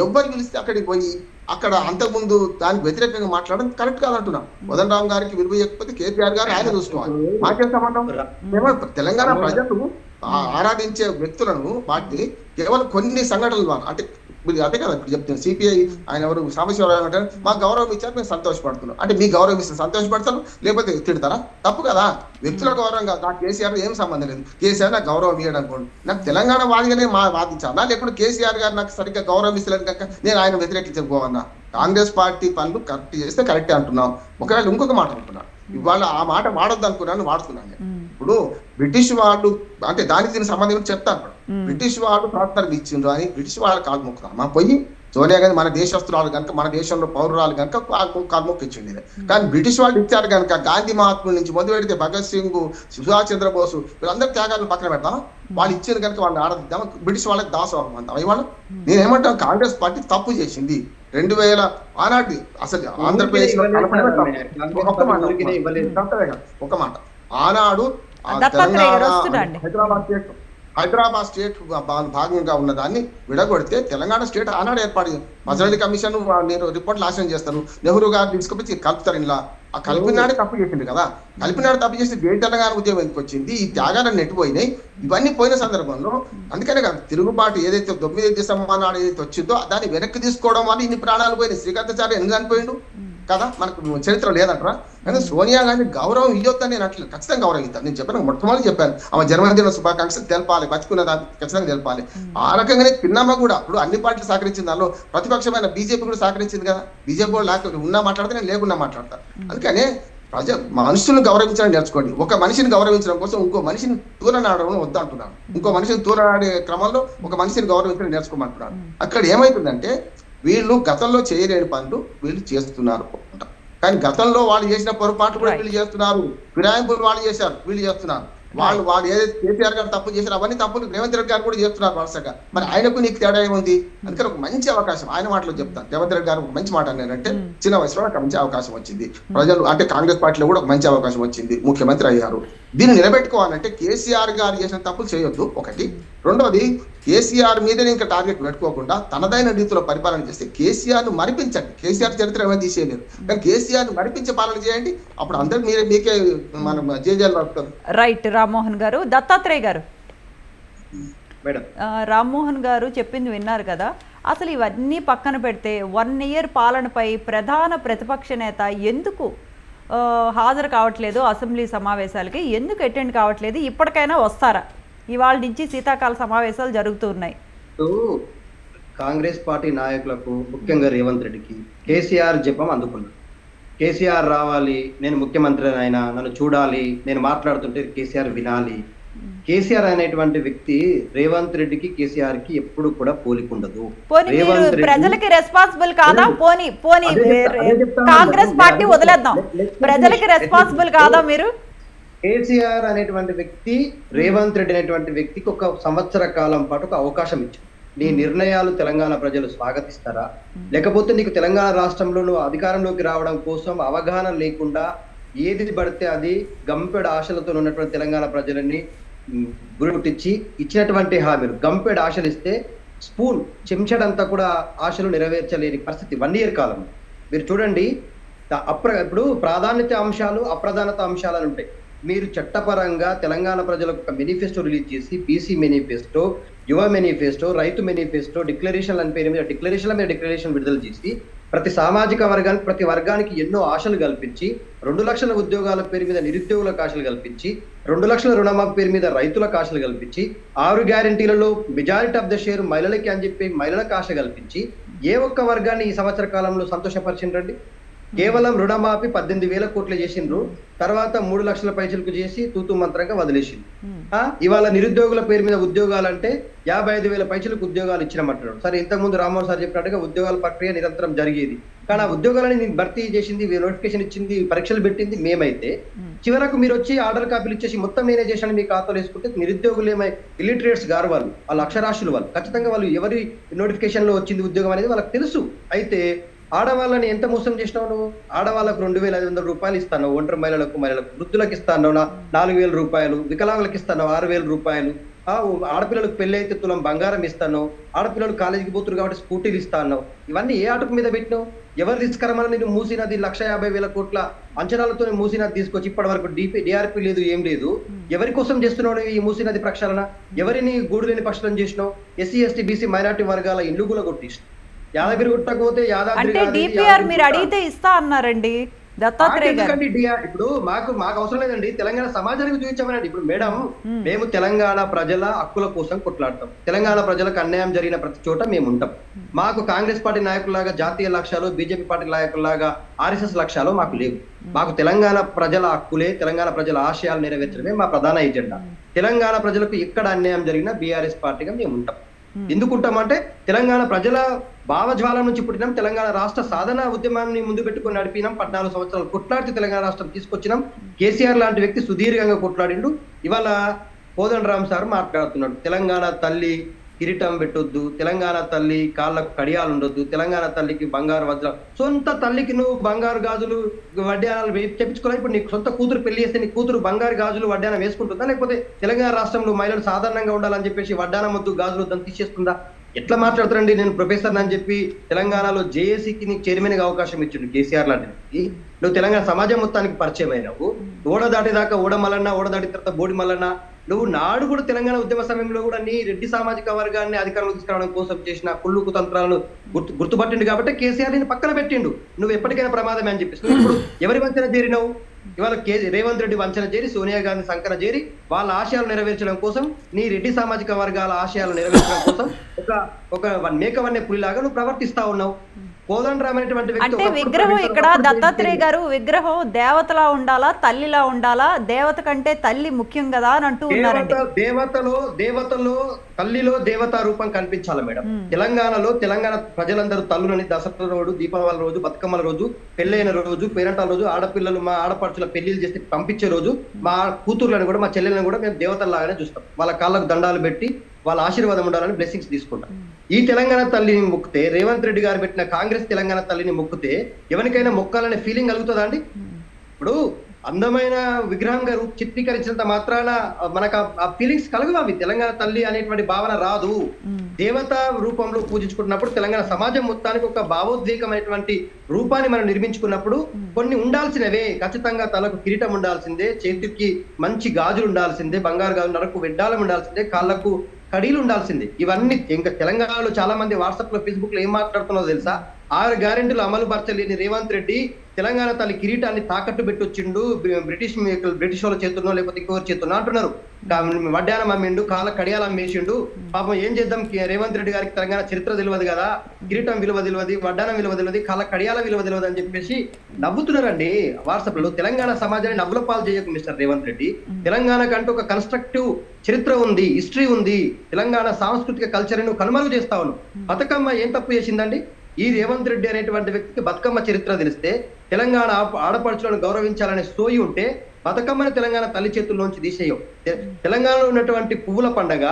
ఎవరు పిలిస్తే అక్కడికి పోయి అక్కడ అంతకుముందు దానికి వ్యతిరేకంగా మాట్లాడడం కరెక్ట్ కాదంటున్నాం. కోదండరామ్ గారికి విలువ ఇవ్వకపోతే కేసీఆర్ గారు ఆయన చూసుకోవాలి. మాకేం సంబంధం? తెలంగాణ ప్రజలు ఆరాధించే వ్యక్తులను పార్టీ కేవలం కొన్ని సంఘటనల ద్వారా, అంటే అదే కదా ఇప్పుడు చెప్తాను. సిపిఐ ఆయన ఎవరు సాంబశివరావు అంటే మాకు గౌరవం ఇచ్చారు, మేము సంతోషపడుతున్నాం అంటే మీ గౌరవం ఇస్తే సంతోషపడతారు, లేకపోతే తిడతారా? తప్పు కదా. వ్యక్తుల గౌరవం కాదు. నాకు కేసీఆర్ ఏం సంబంధం లేదు. కేసీఆర్ నాకు గౌరవం ఇవ్వడం అనుకోండి, నాకు తెలంగాణ వాదిగానే వాదించాలా, లేకుంటే కేసీఆర్ గారు నాకు సరిగ్గా గౌరవం ఇస్తలేదు కనుక నేను ఆయన వ్యతిరేకించకపోవన్నా? కాంగ్రెస్ పార్టీ పనులు కరెక్ట్ చేస్తే కరెక్టే అంటున్నాం. ఒకవేళ ఇంకొక మాట అనుకున్నాను, ఇవాళ ఆ మాట వాడొద్దు అనుకున్నాను, వాడుతున్నాను. ఇప్పుడు బ్రిటిష్ వాళ్ళు అంటే దానికి దీనికి సంబంధం చెప్తాను. బ్రిటిష్ వాళ్ళు స్వాతంత్రం ఇచ్చిండ్రు అని బ్రిటిష్ వాళ్ళ కాలు మొక్కుతామా? పోయి సోనియా గాంధీ మన దేశస్తురాలు కనుక, మన దేశంలో పౌరురాలు కనుక కాలు మొక్కు ఇచ్చింది. కానీ బ్రిటిష్ వాళ్ళు ఇచ్చారు కనుక గాంధీ మహాత్ముల నుంచి మొదలు పెడితే భగత్ సింగ్, సుభాష్ చంద్రబోసు వీళ్ళందరూ త్యాగాలను పక్కన పెడతామా? వాళ్ళు ఇచ్చారు కనుక వాళ్ళు ఆరాధిద్దామా? బ్రిటిష్ వాళ్ళకి దాసోహం అంటాం. ఇవాళ నేనేమంటాను, కాంగ్రెస్ పార్టీ తప్పు చేసింది. 2000 ఆనాటి అసలు ఆంధ్రప్రదేశ్ లో ఒక మాట ఆనాడు హైదరాబాద్ స్టేట్ భాగంగా ఉన్న దాన్ని విడగొడితే తెలంగాణ స్టేట్ ఆనాడు ఏర్పాటు మజరలి కమిషన్ నేను రిపోర్ట్లు ఆశయం చేస్తాను, నెహ్రూ గారు తీసుకొచ్చి కలుపుతారు. ఇలా ఆ కలిపినాడే తప్పు చేసింది కదా. కలిపినాడు తప్పు చేసి జై తెలంగాణ ఉద్యమం ఎందుకు వచ్చింది? ఈ త్యాగాలను నెట్టిపోయినాయి. ఇవన్నీ పోయిన సందర్భంలో అందుకనే కదా తిరుగుబాటు ఏదైతే 9 డిసెంబర్ నాడు ఏదైతే వచ్చిందో దాన్ని వెనక్కి తీసుకోవడం వల్ల ఇన్ని ప్రాణాలు పోయినాయి. శ్రీకాంతాచార్య ఎందుకు చనిపోయిండు కదా, మనకు చరిత్ర లేదంటారా? కానీ సోనియా గాంధీ గౌరవం ఇవ్వద్దని నేను అట్లా ఖచ్చితంగా గౌరవం ఇస్తాను. నేను చెప్పాను, మొట్టమొదటి చెప్పాను, ఆమె జన్మదిన శుభాకాంక్షలు తెలపాలి, బతుకున్న దాన్ని ఖచ్చితంగా తెలపాలి. ఆ రకంగానే పిన్నమ్మ కూడా ఇప్పుడు అన్ని పార్టీలు సహకరించింది, దానిలో ప్రతిపక్షమైన బీజేపీ కూడా సహకరించింది కదా. బీజేపీ కూడా లేకపోతే ఉన్నా మాట్లాడితే నేను లేకున్నా మాట్లాడతాను. అందుకనే మనుషులను గౌరవించడం నేర్చుకోండి. ఒక మనిషిని గౌరవించడం కోసం ఇంకో మనిషిని తూలనాడడం వద్దంటున్నాను. ఇంకో మనిషిని తూలనాడే క్రమంలో ఒక మనిషిని గౌరవించడం నేర్చుకోమంటున్నాను. అక్కడ ఏమైతుందంటే వీళ్ళు గతంలో చేయలేని పనులు వీళ్ళు చేస్తున్నారు. కానీ గతంలో వాళ్ళు చేసిన పొరపాట్లు కూడా వీళ్ళు చేస్తున్నారు. ఫిరాయింపులు వాళ్ళు చేశారు, వీళ్ళు చేస్తున్నారు. వాళ్ళు ఏదైతే కేసీఆర్ గారు తప్పు చేశారు అవన్నీ తప్పులు రేవంత్ రెడ్డి గారు కూడా చేస్తున్నారు వరుసగా. మరి ఆయనకు నీకు తేడా ఏముంది? అందుకని ఒక మంచి అవకాశం ఆయన మాటలో చెప్తాను. రేవంత్ రెడ్డి గారు ఒక మంచి మాట అన్నారంటే చిన్న వయసులో ఒక మంచి అవకాశం వచ్చింది. ప్రజలు అంటే కాంగ్రెస్ పార్టీలో కూడా ఒక మంచి అవకాశం వచ్చింది, ముఖ్యమంత్రి అయ్యారు. దీన్ని నిలబెట్టుకోవాలంటే కేసీఆర్ గారు చేసిన తప్పులు చేయొద్దు ఒకటి. రెండవది కేసీఆర్ మీదనే ఇంకా టార్గెట్ పెట్టుకోకుండా తనదైన రీతిలో పరిపాలన చేస్తే కేసీఆర్ ను మరిపించండి. కేసీఆర్ చరిత్ర ఏమైనా తీసేయలేరు, కానీ కేసీఆర్ ను మరిపించే పాలన చేయండి. అప్పుడు అందరూ మీకే మనం జేజేలు రాస్తారు. రైట్ రామ్మోహన్ గారు. దత్తాత్రేయ గారు, మేడం రామ్మోహన్ గారు చెప్పింది విన్నారు కదా. అసలు ఇవన్నీ పక్కన పెడితే 1 year పాలనపై ప్రధాన ప్రతిపక్ష నేత ఎందుకు హాజరు కావట్లేదు అసెంబ్లీ సమావేశాలకి? ఎందుకు అటెండ్ కావట్లేదు? ఇప్పటికైనా వస్తారా? ఇవాళ నుంచి శీతాకాల సమావేశాలు జరుగుతున్నాయి. కాంగ్రెస్ పార్టీ నాయకులకు ముఖ్యంగా రేవంత్ రెడ్డికి కేసీఆర్ జపం అందుకున్నారు. కేసీఆర్ రావాలి, నేను ముఖ్యమంత్రి అయినా నన్ను చూడాలి, నేను మాట్లాడుతుంటే కేసీఆర్ వినాలి. కేసీఆర్ అనేటువంటి వ్యక్తి రేవంత్ రెడ్డికి కేసీఆర్ కి ఎప్పుడు కూడా పోలికుండదు. ప్రజలకి రెస్పాన్సిబుల్ కాదా? పోనీ కాంగ్రెస్ పార్టీ వదిలేద్దాం, ప్రజలకి రెస్పాన్సిబుల్ కాదా మీరు? కేసీఆర్ అనేటువంటి వ్యక్తి రేవంత్ రెడ్డి అనేటువంటి వ్యక్తికి ఒక సంవత్సర కాలం పాటు ఒక అవకాశం ఇచ్చారు. నీ నిర్ణయాలు తెలంగాణ ప్రజలు స్వాగతిస్తారా, లేకపోతే నీకు తెలంగాణ రాష్ట్రంలో నువ్వు అధికారంలోకి రావడం కోసం అవగాహన లేకుండా ఏది పడితే అది గంపెడు ఆశలతో ఉన్నటువంటి తెలంగాణ ప్రజలని గురిటిచ్చి ఇచ్చినటువంటి హామీలు గంపెడు ఆశలు ఇస్తే స్పూన్ చెంచడంతా కూడా ఆశలు నెరవేర్చలేని పరిస్థితి 1 year కాలం. మీరు చూడండి, ఇప్పుడు ప్రాధాన్యత అంశాలు అప్రధానత అంశాలు అని ఉంటాయి. మీరు చట్టపరంగా తెలంగాణ ప్రజలకు ఒక మేనిఫెస్టో రిలీజ్ చేసి బీసీ మేనిఫెస్టో, యువ మేనిఫెస్టో, రైతు మేనిఫెస్టో, డిక్లరేషన్ అని పేరు మీద డిక్లరేషన్ విడుదల చేసి ప్రతి సామాజిక వర్గానికి ప్రతి వర్గానికి ఎన్నో ఆశలు కల్పించి 2 లక్షల ఉద్యోగాల పేరు మీద నిరుద్యోగులకు ఆశలు కల్పించి 2 లక్షల రుణమాఫీ పేరు మీద రైతులకు ఆశలు కల్పించి 6 గ్యారెంటీలలో మెజారిటీ ఆఫ్ ద షేర్ మహిళలకి అని చెప్పి మహిళలకు ఆశ కల్పించి ఏ ఒక్క వర్గాన్ని ఈ సంవత్సర కాలంలో సంతోషపరిచిండ్రండి? కేవలం రుణమాఫీ 18,000 కోట్లు చేసిండ్రు, తర్వాత 3 లక్షల పైసలకు చేసి తూతు మంత్రంగా వదిలేసిండ్రు. ఇవాళ నిరుద్యోగుల పేరు మీద ఉద్యోగాలంటే 55,000 పైసలకు ఉద్యోగాలు ఇచ్చినమంటున్నాడు. సరే, ఇంతకుముందు రామ్మోహన్ సార్ చెప్పినట్టుగా ఉద్యోగాల ప్రక్రియ నిరంతరం జరిగేది, కానీ ఆ ఉద్యోగాలని భర్తీ చేసింది, నోటిఫికేషన్ ఇచ్చింది, పరీక్షలు పెట్టింది మేమైతే. చివరకు మీరు వచ్చి ఆర్డర్ కాపీలు ఇచ్చేసి మొత్తం నేనే చేశాను మీ ఖాతాలో వేసుకుంటే నిరుద్యోగులు ఏమై ఇల్లిటరేట్స్ గారు వాళ్ళు అక్షరాస్యులు వాళ్ళు ఖచ్చితంగా వాళ్ళు ఎవరి నోటిఫికేషన్ లో వచ్చింది ఉద్యోగం అనేది వాళ్ళకి తెలుసు. అయితే ఆడవాళ్ళని ఎంత మోసం చేసినావు నువ్వు? ఆడవాళ్ళకు 2,500 రూపాయలు ఇస్తాను, ఒంటరి మహిళలకు వృద్ధులకు ఇస్తాను 4,000 రూపాయలు, వికలాంగులకు ఇస్తాను 6,000 రూపాయలు, ఆడపిల్లలకు పెళ్లి అయితే తులం బంగారం ఇస్తాను, ఆడపిల్లలు కాలేజీకి పోతున్నారు కాబట్టి స్కూటీలు ఇస్తాను. ఇవన్నీ ఏ ఆటకు మీద పెట్టినావు? ఎవరు తీసుకురమని నేను మూసినది 1,50,000 కోట్ల అంచనాలతో మూసినది తీసుకొచ్చి ఇప్పటి వరకు డిఆర్పి లేదు, ఏం లేదు. ఎవరి కోసం చేస్తున్నావు ఈ మూసినది ప్రక్షాళన? ఎవరిని గూడు లేని పక్షులను చేసినావు? ఎస్సీ ఎస్టీ బీసీ మైనార్టీ వర్గాల ఇల్లు కూడా కొట్టిస్తావు. యాదగిరి గుట్టకపోతే అంటే డిపిఆర్ మీరు అడిగితే ఇస్తా అన్నారండి దత్తాత్రేయ గారు. ఇప్పుడు మాకు అవసరం లేదండి, తెలంగాణ సమాజానికి చూపించామనండి. ఇప్పుడు మేడం, మేము తెలంగాణ ప్రజల హక్కుల కోసం కొట్లాడతాం, తెలంగాణ ప్రజలకు అన్యాయం జరిగిన ప్రతి చోట మేము ఉంటాం. మాకు కాంగ్రెస్ పార్టీ నాయకుల్లాగా జాతీయ లక్ష్యాలు, బీజేపీ పార్టీ నాయకుల్లాగా ఆర్ఎస్ఎస్ లక్ష్యాలు మాకు లేవు. మాకు తెలంగాణ ప్రజల హక్కులే, తెలంగాణ ప్రజల ఆశయాలు నెరవేర్చడమే మా ప్రధాన ఎజెండా. తెలంగాణ ప్రజలకు ఎక్కడ అన్యాయం జరిగినా బీఆర్ఎస్ పార్టీగా మేము ఉంటాం. ఎందుకుంటామంటే తెలంగాణ ప్రజల భావజ్వాల నుంచి పుట్టినాం, తెలంగాణ రాష్ట్ర సాధన ఉద్యమాన్ని ముందు పెట్టుకుని నడిపినాం, 14 సంవత్సరాలు కొట్లాడితే తెలంగాణ రాష్ట్రం తీసుకొచ్చినాం. కేసీఆర్ లాంటి వ్యక్తి సుదీర్ఘంగా కొట్లాడిండు. ఇవాళ కోదండరామ్ సార్ మాట్లాడుతున్నాడు, తెలంగాణ తల్లి కిరీటం పెట్టొద్దు, తెలంగాణ తల్లి కాళ్ళకు కడియాలు ఉండొద్దు, తెలంగాణ తల్లికి బంగారు వజ్రాలు. సొంత తల్లికి నువ్వు బంగారు గాజులు వడ్డానాలు చెప్పించుకోవాలి. ఇప్పుడు నీకు సొంత కూతురు పెళ్లి చేస్తే నీ కూతురు బంగారు గాజులు వడ్డానం వేసుకుంటుందా? లేకపోతే తెలంగాణ రాష్ట్రంలో మహిళలు సాధారణంగా ఉండాలని చెప్పేసి వడ్డానం వద్దు గాజులు వద్దని తీసేస్తుందా? ఎట్లా మాట్లాడుతారండి? నేను ప్రొఫెసర్ అని చెప్పి తెలంగాణలో జేఏసీకి నీకు చైర్మన్ గా అవకాశం ఇచ్చిండు కేసీఆర్ లాంటి. నువ్వు తెలంగాణ సమాజం మొత్తానికి పరిచయం అయినావు. ఓడ దాటేదాకా ఓడ మల్లన్న, ఓడ దాటిన తర్వాత బోడి మల్లన్న. నువ్వు నాడు కూడా తెలంగాణ ఉద్యమ సమయంలో కూడా నీ రెడ్డి సామాజిక వర్గాన్ని అధికారంలో తీసుకురావడం కోసం చేసిన కుళ్ళుకు తంత్రాలను గుర్తుపట్టిండు కాబట్టి కేసీఆర్ ని పక్కన పెట్టిండు. నువ్వు ఎప్పటికైనా ప్రమాదమే అని చెప్పేసి ఇప్పుడు ఎవరి వంచన చేరినావు? ఇవాళ రేవంత్ రెడ్డి వంచన చేరి, సోనియా గాంధీ సంకన చేరి వాళ్ళ ఆశయాలు నెరవేర్చడం కోసం, నీ రెడ్డి సామాజిక వర్గాల ఆశయాలు నెరవేర్చడం కోసం ఒక మేకవన్నే పులిలాగా నువ్వు ప్రవర్తిస్తా ఉన్నావు. కోదండరామ్ అనేటువంటి వ్యక్తి అంటే ఒకప్పుడు విగ్రహం ప్రొఫెసర్, ఇక్కడ ఒకప్పుడు దత్తాత్రేయ జైలు గారు విగ్రహం దేవతలా ఉండాలా తల్లిలా ఉండాలా దేవత కంటే తల్లి ముఖ్యం కదా అని అంటూ ఉన్నారండి. దేవతలో తల్లిలో దేవతా రూపం కనిపించాలి మేడం. తెలంగాణలో తెలంగాణ ప్రజలందరూ తల్లులని దసరా రోజు, దీపావళి రోజు, బతుకమ్మల రోజు, పెళ్ళైన రోజు, పేరంటాల రోజు, ఆడపిల్లలు మా ఆడపడుచుల పెళ్లిళ్ళు చేసి పంపించే రోజు మా కూతుర్లను కూడా మా చెల్లెలను కూడా మేము దేవతల్లాగానే చూస్తాం. వాళ్ళ కాళ్ళకు దండాలు పెట్టి వాళ్ళ ఆశీర్వాదం ఉండాలని బ్లెస్సింగ్స్ తీసుకుంటాం. ఈ తెలంగాణ తల్లిని మొక్కితే, రేవంత్ రెడ్డి గారు పెట్టిన కాంగ్రెస్ తెలంగాణ తల్లిని మొక్కితే ఎవరికైనా మొక్కాలనే ఫీలింగ్ కలుగుతుందా అండి? ఇప్పుడు అందమైన విగ్రహంగా చిత్రీకరించినంత మాత్రాన మనకు ఆ ఫీలింగ్స్ కలగవు. అవి తెలంగాణ తల్లి అనేటువంటి భావన రాదు. దేవత రూపంలో పూజించుకున్నప్పుడు తెలంగాణ సమాజం మొత్తానికి ఒక భావోద్వేగమైనటువంటి రూపాన్ని మనం నిర్మించుకున్నప్పుడు కొన్ని ఉండాల్సినవే. ఖచ్చితంగా తలకు కిరీటం ఉండాల్సిందే, చేతికి మంచి గాజులు ఉండాల్సిందే, బంగారు గాజులు, నరకు వెడ్డాలం ఉండాల్సిందే, కాళ్ళకు కడీలు ఉండాల్సిందే. ఇవన్నీ ఇంకా తెలంగాణలో చాలా మంది వాట్సాప్ లో, ఫేస్బుక్ లో ఏం మాట్లాడుతున్నారో తెలుసా? 6 గ్యారెంటీలు అమలు పరచలేని రేవంత్ రెడ్డి తెలంగాణ తల్లి కిరీటాన్ని తాకట్టు పెట్టొచ్చిండు, బ్రిటిష్ వాళ్ళ చేతున్నో లేకపోతే ఇంకొకరి చేతున్నో అంటున్నారు. వడ్డానం అమ్మిండు, కాళ్ళ కడియాలు అమ్మేసిండు. పాపం ఏం చేద్దాం, రేవంత్ రెడ్డి గారికి తెలంగాణ చరిత్ర తెలియదు కదా, కిరీటం విలువ తెలియదు, వడ్డానం విలువ తెలియదు, కాళ్ళ కడియాల విలువ తెలియదు అని చెప్పేసి నవ్వుతున్నారండి వాట్సాప్ లో. తెలంగాణ సమాజాన్ని నవ్వుల పాలు చేయకు మిస్టర్ రేవంత్ రెడ్డి. తెలంగాణ కంటూ ఒక కన్స్ట్రక్టివ్ చరిత్ర ఉంది, హిస్టరీ ఉంది. తెలంగాణ సాంస్కృతిక కల్చర్ ను కనుమరుగు చేస్తా ఉన్నాం. బతుకమ్మ ఏం తప్పు చేసిందండి? ఈ రేవంత్ రెడ్డి అనేటువంటి వ్యక్తికి బతుకమ్మ చరిత్ర తెలిస్తే, తెలంగాణ ఆడపడుచులను గౌరవించాలనే సోయి ఉంటే బతుకమ్మని తెలంగాణ తల్లి చేతుల్లోంచి తీసేయం. తెలంగాణలో ఉన్నటువంటి పువ్వుల పండగ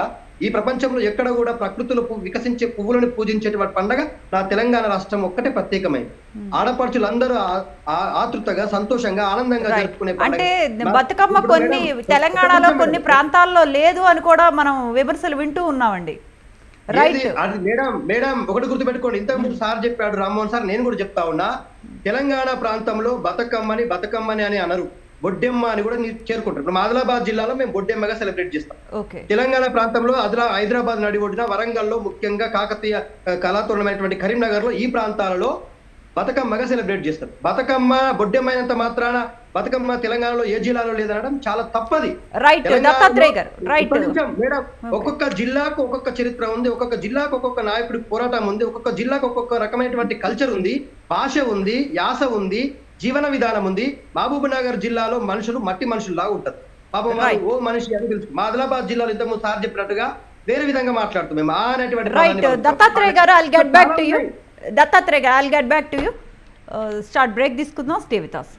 ఈ ప్రపంచంలో ఎక్కడ కూడా ప్రకృతిలో వికసించే పువ్వులను పూజించేటువంటి పండగ నా తెలంగాణ రాష్ట్రం ఒక్కటే ప్రత్యేకమైంది. ఆడపడుచులందరూ ఆతృతగా, సంతోషంగా, ఆనందంగా జరుపుకునే అంటే బతుకమ్మ కొన్ని తెలంగాణలో కొన్ని ప్రాంతాల్లో లేదు అని కూడా మనం విమర్శలు వింటూ ఉన్నామండి. అది మేడం ఒకటి గుర్తుపెట్టుకోండి. ఇంతకు ముందు సార్ చెప్పాడు, రామ్మోహన్ సార్, నేను కూడా చెప్తా ఉన్నా. తెలంగాణ ప్రాంతంలో బతుకమ్మని అని అనరు, బొడ్డెమ్మ అని కూడా చేరుకుంటారు. ఇప్పుడు ఆదిలాబాద్ జిల్లాలో మేము బొడ్డెమ్మగా సెలబ్రేట్ చేస్తాం. తెలంగాణ ప్రాంతంలో హైదరాబాద్ నడి ఒడ్డున, వరంగల్లో, ముఖ్యంగా కాకతీయ కళాతోరణమైనటువంటి కరీంనగర్ లో, ఈ ప్రాంతాలలో బతుకమ్మగా సెలబ్రేట్ చేస్తారు. బతుకమ్మ బొడ్డెమ్మైనంత మాత్రాన బతుకమ్మ తెలంగాణలో ఏ జిల్లాలో లేదనడం చాలా తప్పది. మేడం, ఒక్కొక్క జిల్లాకు ఒక్కొక్క చరిత్ర ఉంది, ఒక్కొక్క జిల్లాకు ఒక్కొక్క నాయకుడి పోరాటం ఉంది, ఒక్కొక్క జిల్లాకు ఒక్కొక్క రకమైనటువంటి కల్చర్ ఉంది, భాష ఉంది, యాస ఉంది, జీవన విధానం ఉంది. మహబూబ్ నగర్ జిల్లాలో మనుషులు మట్టి మనుషుల్లాగా ఉంటారు. పాపం ఓ మనిషి అని తెలుసు. మా ఆదిలాబాద్ జిల్లాలో ఇంతకుముందు సార్ చెప్పినట్టుగా వేరే విధంగా మాట్లాడుతాం మేము. దత్తాత్రేయ గారు, I'll get back to you. Dattatreya, I'll get back to you. Start break తీసుకుందాం. Stay with us.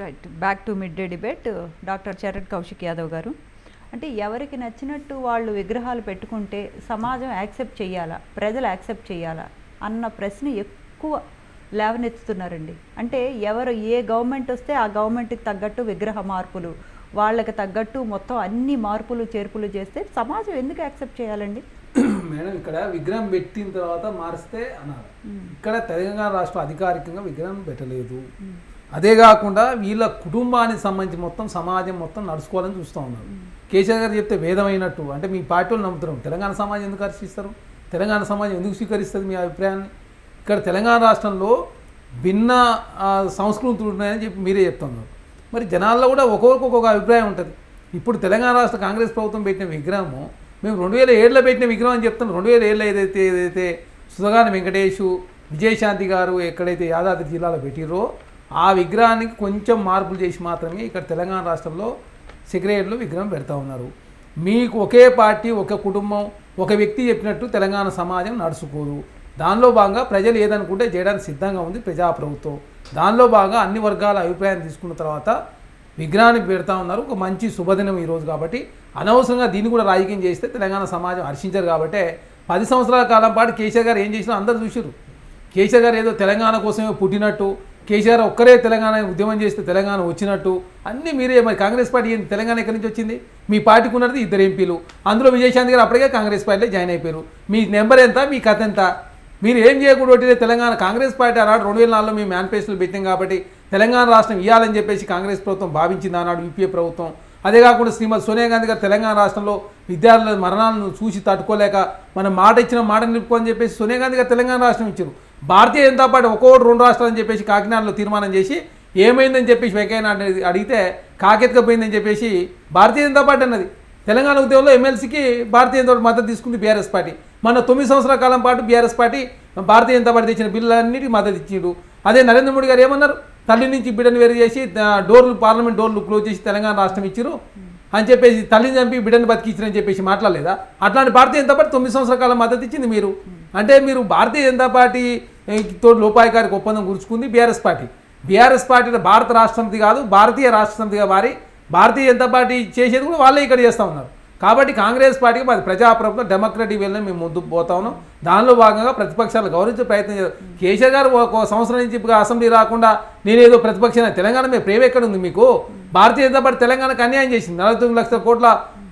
Right, back to mid day debate. Doctor Charan Kaushik Yadav గారు, అంటే ఎవరికి నచ్చినట్టు వాళ్ళు విగ్రహాలు పెట్టుకుంటే సమాజం యాక్సెప్ట్ చేయాలా, ప్రజలు యాక్సెప్ట్ చేయాలా అన్న ప్రశ్న ఎక్కువ లేవనెత్తుతున్నారండి. అంటే ఎవరు ఏ గవర్నమెంట్ వస్తే ఆ గవర్నమెంట్కి తగ్గట్టు విగ్రహ మార్పులు, వాళ్ళకి తగ్గట్టు మొత్తం అన్ని మార్పులు చేర్పులు చేస్తే సమాజం ఎందుకు యాక్సెప్ట్ చేయాలండి? మేడం, ఇక్కడ విగ్రహం పెట్టిన తర్వాత మారిస్తే అన్నారు. ఇక్కడ తెలంగాణ రాష్ట్రం అధికారికంగా విగ్రహం పెట్టలేదు. అదే కాకుండా వీళ్ళ కుటుంబానికి సంబంధించి మొత్తం సమాజం మొత్తం నడుచుకోవాలని చూస్తూ ఉన్నారు. కేసీఆర్ గారు చెప్తే వేదమైనట్టు, అంటే మీ పార్టీ వాళ్ళు నమ్ముతున్నాం. తెలంగాణ సమాజం ఎందుకు హర్షిస్తారు? తెలంగాణ సమాజం ఎందుకు స్వీకరిస్తుంది మీ అభిప్రాయాన్ని? ఇక్కడ తెలంగాణ రాష్ట్రంలో భిన్న సంస్కృతులు ఉన్నాయని చెప్పి మీరే చెప్తున్నారు. మరి జనాల్లో కూడా ఒక్కొక్క అభిప్రాయం ఉంటుంది. ఇప్పుడు తెలంగాణ రాష్ట్ర కాంగ్రెస్ ప్రభుత్వం పెట్టిన విగ్రహము మేము 2007లో పెట్టిన విగ్రహం అని చెప్తాను. 2007లో ఏదైతే సుధగాని వెంకటేషు, విజయశాంతి గారు ఎక్కడైతే యాదాద్రి జిల్లాలో పెట్టిరో ఆ విగ్రహానికి కొంచెం మార్పులు చేసి మాత్రమే ఇక్కడ తెలంగాణ రాష్ట్రంలో సెక్రటరీలో విగ్రహం పెడతా ఉన్నారు. మీకు ఒకే పార్టీ, ఒక కుటుంబం, ఒక వ్యక్తి చెప్పినట్టు తెలంగాణ సమాజం నడుచుకోదు. దానిలో భాగంగా ప్రజలు ఏదనుకుంటే చేయడానికి సిద్ధంగా ఉంది ప్రజాప్రభుత్వం. దానిలో భాగంగా అన్ని వర్గాల అభిప్రాయం తీసుకున్న తర్వాత విగ్రహాన్ని పెడతా ఉన్నారు. ఒక మంచి శుభదినం ఈరోజు కాబట్టి అనవసరంగా దీన్ని కూడా రాజకీయం చేస్తే తెలంగాణ సమాజం హర్షించరు. కాబట్టి 10 సంవత్సరాల కాలం పాటు కేసీఆర్ గారు ఏం చేసినా అందరూ చూసారు. కేసీఆర్ గారు ఏదో తెలంగాణ కోసమే పుట్టినట్టు, కేసీఆర్ ఒక్కరే తెలంగాణ ఉద్యమం చేస్తే తెలంగాణ వచ్చినట్టు అన్నీ మీరే. మరి కాంగ్రెస్ పార్టీ తెలంగాణ ఎక్కడి నుంచి వచ్చింది? మీ పార్టీకి ఉన్నది 2 ఎంపీలు, అందులో విజయశాంతి గారు అప్పటికే కాంగ్రెస్ పార్టీలో జాయిన్ అయిపోయారు. మీ నెంబర్ ఎంత, మీ కథ ఎంత? మీరు ఏం చేయకూడదు. తెలంగాణ కాంగ్రెస్ పార్టీ ఆనాడు 2004లో మేము మేనిఫెస్టోలు పెట్టాం కాబట్టి తెలంగాణ రాష్ట్రం ఇవ్వాలని చెప్పేసి కాంగ్రెస్ ప్రభుత్వం భావించింది ఆనాడు యూపీఏ ప్రభుత్వం. అదే కాకుండా శ్రీమతి సోనియా గాంధీ గారు తెలంగాణ రాష్ట్రంలో విద్యార్థుల మరణాలను చూసి తట్టుకోలేక మనం మాట ఇచ్చిన మాట నిలుపుకోని చెప్పేసి సోనియా గాంధీ గారు తెలంగాణ రాష్ట్రం ఇచ్చారు. భారతీయ జనతా పార్టీ ఒక్కోటి 2 రాష్ట్రాలని చెప్పేసి కాకినాడలో తీర్మానం చేసి ఏమైందని చెప్పేసి వెంకయ్య నాయుడు అడిగితే కాకెత్తుకపోయిందని చెప్పేసి భారతీయ జనతా పార్టీ అన్నది. తెలంగాణ ఉద్యమంలో ఎమ్మెల్సీకి భారతీయ జనతా పార్టీ మద్దతు తీసుకుంది బీఆర్ఎస్ పార్టీ. మన 9 సంవత్సరాల కాలం పాటు BRS party Bharatiya Janata party తెచ్చిన బిల్లులన్నిటికీ మద్దతు ఇచ్చిండు. అదే నరేంద్ర మోడీ గారు ఏమన్నారు? తల్లి నుంచి బిడ్డను వేరు చేసి పార్లమెంట్ డోర్లు క్లోజ్ చేసి తెలంగాణ రాష్ట్రం ఇచ్చారు అని చెప్పేసి తల్లిని చంపి బిడ్డను బతికించారని చెప్పేసి మాట్లాడలేదా? అట్లాంటి భారతీయ జనతా పార్టీ 9 సంవత్సరాల కాలం మద్దతు ఇచ్చింది మీరు. అంటే మీరు భారతీయ జనతా పార్టీతో లోపాయకారికి ఒప్పందం కూర్చుకుంది బీఆర్ఎస్ పార్టీ. బీఆర్ఎస్ పార్టీ భారత రాష్ట్ర సమితి కాదు, భారతీయ రాష్ట్ర సమితిగా మారి భారతీయ జనతా పార్టీ చేసేది కూడా వాళ్ళే ఇక్కడ చేస్తూ ఉన్నారు. కాబట్టి కాంగ్రెస్ పార్టీకి మాది ప్రజాప్రభుత్వం డెమోక్రటిక్ వేలో మేము ముందుకు పోతా ఉన్నాం. దానిలో భాగంగా ప్రతిపక్షాలు గౌరవించే ప్రయత్నం చేయాలి. కేసీఆర్ గారు ఒక సంవత్సరం నుంచి అసెంబ్లీ రాకుండా నేనేదో ప్రతిపక్షాన్ని తెలంగాణ మీద ప్రేమ ఎక్కడ ఉంది మీకు? భారతీయ జనతా పార్టీ తెలంగాణకు అన్యాయం చేసింది. 49 లక్షల కోట్ల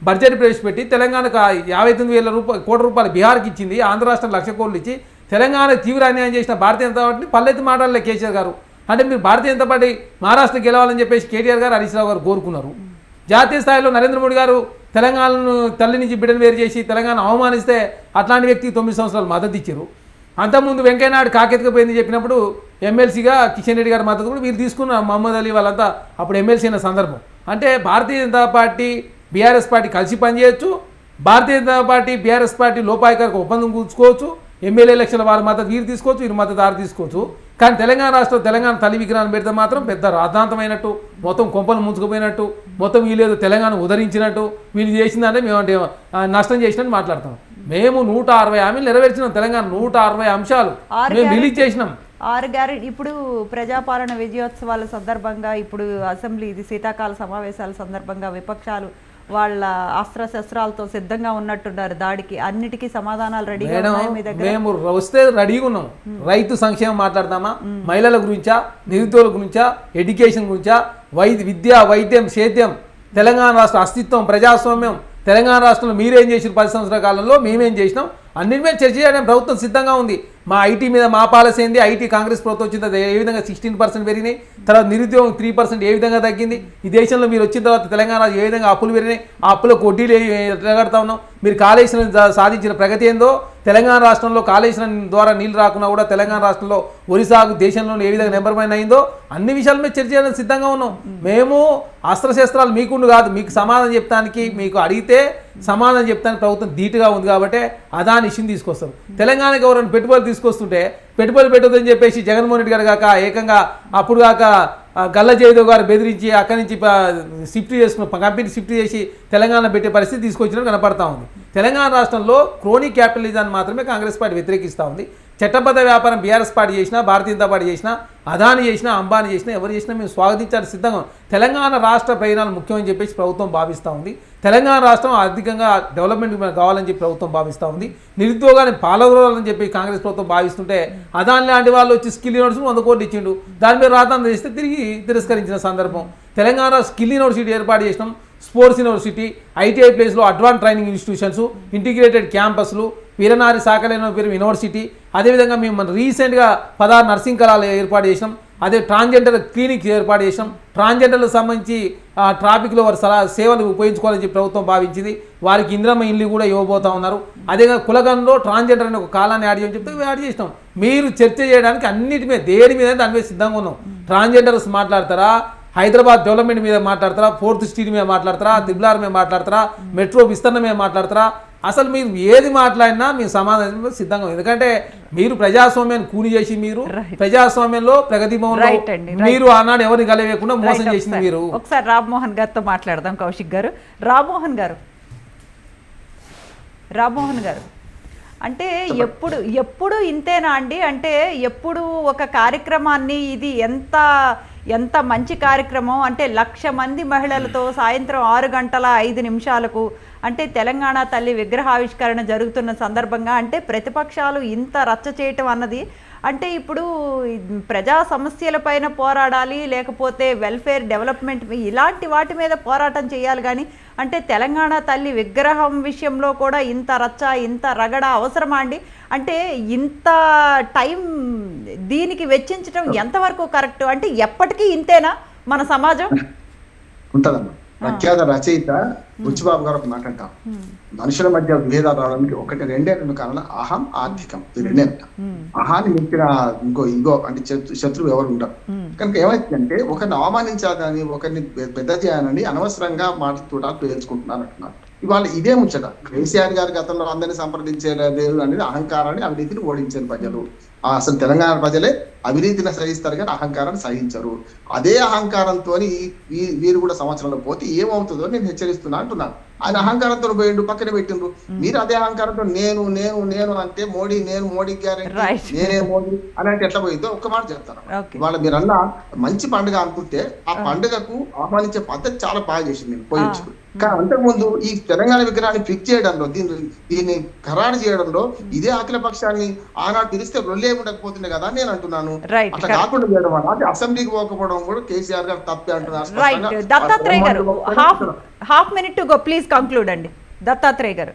బడ్జెట్ ప్రవేశపెట్టి తెలంగాణకు 59,000 కోట్ల రూపాయలు బీహార్కి ఇచ్చింది. ఆంధ్ర రాష్ట్రం 1,00,000 కోట్లు ఇచ్చి తెలంగాణకు తీవ్ర అన్యాయం చేసిన భారతీయ జనతా పార్టీని పల్లెత్తి మాట్లాడలే కేసీఆర్ గారు. అంటే మీరు భారతీయ జనతా పార్టీ మహారాష్ట్ర గెలవాలని చెప్పేసి కేటీఆర్ గారు, హరీష్ రావు గారు కోరుకున్నారు. జాతీయ స్థాయిలో నరేంద్ర మోడీ గారు తెలంగాణను తల్లి నుంచి బిడ్డను వేరు చేసి తెలంగాణ అవమానిస్తే అట్లాంటి వ్యక్తికి 9 సంవత్సరాలు మద్దతు ఇచ్చారు. అంతకుముందు వెంకయ్య నాయుడు కాకెత్తుకుపోయింది చెప్పినప్పుడు ఎమ్మెల్సీగా కిషన్ రెడ్డి గారి మద్దతు కూడా వీళ్ళు తీసుకున్నారు. మహమ్మద్ అలీ వాళ్ళంతా అప్పుడు ఎమ్మెల్సీ అయిన సందర్భం. అంటే Bharatiya Janata party BRS party కలిసి పనిచేయచ్చు. Bharatiya Janata party BRS party లోపాయకారికి ఒప్పందం కూర్చుకోవచ్చు. ఎమ్మెల్యే ఎలక్షన్ల వారి మద్దతు వీరు తీసుకోవచ్చు, వీరి మద్దతు ఆరు తీసుకోవచ్చు. కానీ తెలంగాణ రాష్ట్రం తెలంగాణ తల్లి విగ్రహాన్ని పెడితే మాత్రం పెద్ద రాద్ధాంతమైనట్టు, మొత్తం కొంపలు ముంచుకుపోయినట్టు, మొత్తం వీళ్ళు తెలంగాణ ఉదరించినట్టు, వీళ్ళు చేసిందంటే మేము అంటే నష్టం చేసినట్టు మాట్లాడతాం. మేము 160 హామీలు నెరవేర్చినాం. తెలంగాణ 160 అంశాలు మేము రిలీజ్ చేసినాం. 6 గ్యారెంటీ. ఇప్పుడు ప్రజాపాలన విజయోత్సవాల సందర్భంగా, ఇప్పుడు అసెంబ్లీ ఇది శీతాకాల సమావేశాల సందర్భంగా విపక్షాలు వాళ్ళ అస్త్రశస్త్రాలతో సిద్ధంగా ఉన్నట్టున్నారు దాడికి. అన్నిటికీ సమాధానాలు రెడీగా ఉన్నాయి మీ దగ్గర? మేము వస్తే రెడీగా ఉన్నాం. రైతు సంక్షేమం మాట్లాడతామా, మహిళల గురించా, నిరుద్యోగుల గురించా, ఎడ్యుకేషన్ గురించా, విద్య, వైద్యం, సేద్యం, తెలంగాణ రాష్ట్ర అస్తిత్వం, ప్రజాస్వామ్యం, తెలంగాణ రాష్ట్రంలో మీరేం చేసిన 10 సంవత్సరాల కాలంలో మేమేం చేసినాం, అన్నింటి మీద చర్చ చేయడానికి ప్రభుత్వం సిద్ధంగా ఉంది. మా ఐటీ మీద మా పాలసీ ఏంది, ఐటీ కాంగ్రెస్ ప్రభుత్వం వచ్చింది ఏ విధంగా 16% పెరిగినాయి, తర్వాత నిరుద్యోగం 3% ఏ విధంగా తగ్గింది, ఈ దేశంలో మీరు వచ్చిన తర్వాత తెలంగాణ ఏ విధంగా అప్పులు పెరిగినాయి, ఆ అప్పులకు వడ్డీలు ఎట్లా కడతా ఉన్నాం, మీరు కాళేశ్వరం సాధించిన ప్రగతి ఏందో, తెలంగాణ రాష్ట్రంలో కాళేశ్వరం ద్వారా నీళ్ళు రాకున్నా కూడా తెలంగాణ రాష్ట్రంలో ఒరిసాగు దేశంలో ఏ విధంగా నెంబర్ 1 అయిందో అన్ని విషయాల మీద చర్చ చేయడానికి సిద్ధంగా ఉన్నాం. మేము అస్త్రశస్త్రాలు మీకుండు కాదు, మీకు సమాధానం చెప్తానికి, మీకు అడిగితే సమాధానం చెప్తానికి ప్రభుత్వం ధీటుగా ఉంది కాబట్టి అదాని ఇష్యూని తీసుకొస్తారు. తెలంగాణకి ఎవరైనా పెట్టుబడులు తీసుకొస్తుంటే పెట్టుబడులు పెట్టొద్దని చెప్పేసి జగన్మోహన్ రెడ్డి గారు కాక ఏకంగా అప్పుడు కాక గల్ల జయదేవ్ గారు బెదిరించి అక్కడి నుంచి షిఫ్ట్ చేసుకున్న కంపెనీ షిఫ్ట్ చేసి తెలంగాణ పెట్టే పరిస్థితి తీసుకొచ్చినట్టు కనపడతా ఉంది. తెలంగాణ రాష్ట్రంలో క్రోనీ క్యాపిటలిజాన్ని మాత్రమే కాంగ్రెస్ పార్టీ వ్యతిరేకిస్తూ ఉంది. చట్టబద్ధ వ్యాపారం బీఆర్ఎస్ పార్టీ చేసినా, భారతీయ జనతా పార్టీ చేసినా, అదాని చేసినా, అంబానీ చేసినా, ఎవరు చేసినా మేము స్వాగతించాలని సిద్ధంగా. తెలంగాణ రాష్ట్ర ప్రయోజనాలు ముఖ్యమని చెప్పేసి ప్రభుత్వం భావిస్తూ ఉంది. తెలంగాణ రాష్ట్రం ఆర్థికంగా డెవలప్మెంట్ కావాలని చెప్పి ప్రభుత్వం భావిస్తూ ఉంది. నిరుద్యోగాన్ని పాల్గొనాలని చెప్పి కాంగ్రెస్ ప్రభుత్వం భావిస్తుంటే అదాని లాంటి వాళ్ళు వచ్చి స్కిల్ యూనివర్సిటీ 100 కోట్లు ఇచ్చిండు. దాని మీద రాతాంతం చేస్తే తిరిగి తిరస్కరించిన సందర్భం. తెలంగాణ స్కిల్ యూనివర్సిటీ ఏర్పాటు చేసినాం, స్పోర్ట్స్ యూనివర్సిటీ, ఐటీఐ ప్లేస్లో అడ్వాన్స్ ట్రైనింగ్ ఇన్స్టిట్యూషన్స్, ఇంటిగ్రేటెడ్ క్యాంపస్లు, వీరనారి శాఖలైన పేరు యూనివర్సిటీ. అదేవిధంగా మేము రీసెంట్గా 16 నర్సింగ్ కళాలు ఏర్పాటు చేసినాం. అదే ట్రాన్స్జెండర్ క్లినిక్ ఏర్పాటు చేసినాం. ట్రాన్స్జెండర్లకు సంబంధించి ట్రాఫిక్లో వారి సేవలు ఉపయోగించుకోవాలని చెప్పి ప్రభుత్వం భావించింది. వారికి ఇంద్రమ్మ ఇల్లు కూడా ఇవ్వబోతా ఉన్నారు. అదేవిధంగా కులగంలో ట్రాన్స్జెండర్ అనే ఒక కాలాన్ని యాడ్ చేయని చెప్తే యాడ్ చేసినాం. మీరు చర్చ చేయడానికి అన్నిటి మీద దేని మీద దాని మీద సిద్ధంగా ఉన్నాం. ట్రాన్స్జెండర్స్ మాట్లాడతారా, హైదరాబాద్ డెవలప్మెంట్ మీద మాట్లాడతారా, 4th స్ట్రీట్ మీద మాట్లాడతారా, త్రిబుల్ ఆర్ మీద మాట్లాడతారా, మెట్రో విస్తరణ మీద మాట్లాడతారా, అసలు మీరు ఏది మాట్లాడినా మీ సమాధానం సిద్ధంగా ఉంది. ఎందుకంటే మీరు ప్రజాస్వామ్యాన్ని కూలి చేసి మీరు ప్రజాస్వామ్యంలో ప్రగతి భవన్లో మీరు ఆనాడు ఎవరిని కలవేయకుండా మోసం చేసింది మీరు. ఒకసారి రామ్మోహన్ గారితో మాట్లాడదాం. కౌశిక్ గారు, రామ్మోహన్ గారు అంటే ఎప్పుడు ఇంతేనా అండి? అంటే ఎప్పుడు ఒక కార్యక్రమాన్ని ఇది ఎంత మంచి కార్యక్రమం అంటే 1,00,000 మంది మహిళలతో సాయంత్రం 6:05 అంటే తెలంగాణ తల్లి విగ్రహావిష్కరణ జరుగుతున్న సందర్భంగా అంటే ప్రతిపక్షాలు ఇంత రచ్చ చేయటం అన్నది అంటే ఇప్పుడు ప్రజా సమస్యలపైన పోరాడాలి, లేకపోతే వెల్ఫేర్ డెవలప్మెంట్ ఇలాంటి వాటి మీద పోరాటం చేయాలి. కానీ అంటే తెలంగాణ తల్లి విగ్రహం విషయంలో కూడా ఇంత రచ్చ, ఇంత రగడ అవసరమా అండి? అంటే ఇంత టైం దీనికి వెచ్చించడం ఎంతవరకు కరెక్ట్? అంటే ఎప్పటికీ ఇంతేనా మన సమాజం? ఉంటదమ్మా. ప్రఖ్యాత రచయిత బుచ్చిబాబు గారు ఒక మాట అంటాం, మనుషుల మధ్య విభేదాలు రావడానికి ఒకటి రెండే రెండు కారణాలు, అహం, ఆర్థికం. ఈ రెండే అంటాం. అహాన్ని మించిన ఇంకో అంటే శత్రువు ఎవరు ఉండరు. కనుక ఏమైందంటే ఒకరిని అవమానించాలని, ఒకరిని పెద్ద చేయాలని అనవసరంగా మాటలు పేర్చుకుంటున్నారు అంటున్నారు. ఇవాళ ఇదే ముచ్చట. కేసీఆర్ గారి గతంలో అందరినీ సంప్రదించలేదు అనేది అహంకారాన్ని, అవినీతిని ఓడించారు ప్రజలు. అసలు తెలంగాణ ప్రజలే అవినీతిని సహిస్తారు కానీ అహంకారాన్ని సహించరు. అదే అహంకారంతో వీరు కూడా సంవత్సరంలో పోతే ఏమవుతుందో నేను హెచ్చరిస్తున్నా అంటున్నాను. ఆయన అహంకారంతో పోయిండు, పక్కన పెట్టిండ్రు. మీరు అదే అహంకారంతో నేను నేను నేను అంటే మోడీ గ్యారెంటీ, నేనే మోడీ అని అంటే ఎట్లా పోయిందో ఒక్క మాట చెప్తాను. ఇవాళ మీరన్నా మంచి పండుగ అనుకుంటే ఆ పండుగకు ఆహ్వానించే పద్ధతి చాలా బాగా చేసింది నేను పోయించు. కానీ అంతకుముందు ఈ తెలంగాణ విగ్రహాన్ని ఫిక్స్ చేయడంలో, దీన్ని ఖరారు చేయడంలో ఇదే అఖిల పక్షాన్ని ఆనాడు పిలిస్తే రొల్లే ఉండకపోతుండే కదా నేను అంటున్నాను. అట్లా కాకుండా చేయడం వల్ల అది అసెంబ్లీకి పోకపోవడం కూడా కేసీఆర్ గారు తప్పే అంటున్నారు. దత్తాత్రేయ గారు, half minute to go, please conclude అండి. దత్తాత్రేయ గారు,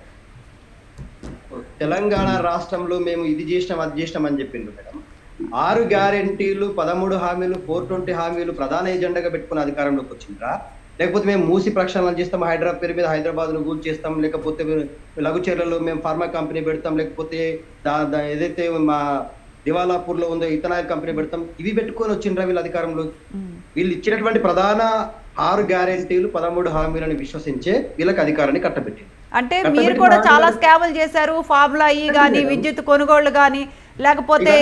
తెలంగాణ రాష్ట్రంలో మేము ఇది చేసినాం అది చేసినాం అని చెప్పిండ్రు మేడం. 6 గ్యారెంటీలు, 13 హామీలు, 420 హామీలు ప్రధాన ఎజెండాగా పెట్టుకుని అధికారంలోకి వచ్చిండ్రా? లేకపోతే మేము మూసి ప్రక్షాళన చేస్తాం, హైదరాబాద్ పేరు మీద హైదరాబాద్ ను గూల్ చేస్తాం, లేకపోతే లఘుచర్లలో మేము ఫార్మా కంపెనీ పెడతాం, లేకపోతే ఏదైతే మా దివాలాపూర్ లో ఉందో ఇథనాయిల్ కంపెనీ పెడతాం, ఇవి పెట్టుకొని వచ్చిండ్రా వీళ్ళు అధికారంలో? వీళ్ళు ఇచ్చినటువంటి ప్రధాన 6 గ్యారెంటీలు, 13 హామీలను విశ్వసించే వీళ్ళకి అధికారాన్ని కట్టబెట్టింది. అంటే మీరు కూడా చాలా స్కాములు చేశారు, ఫార్ములా ఈ గానీ, విద్యుత్ కొనుగోళ్లు గానీ, లేకపోతే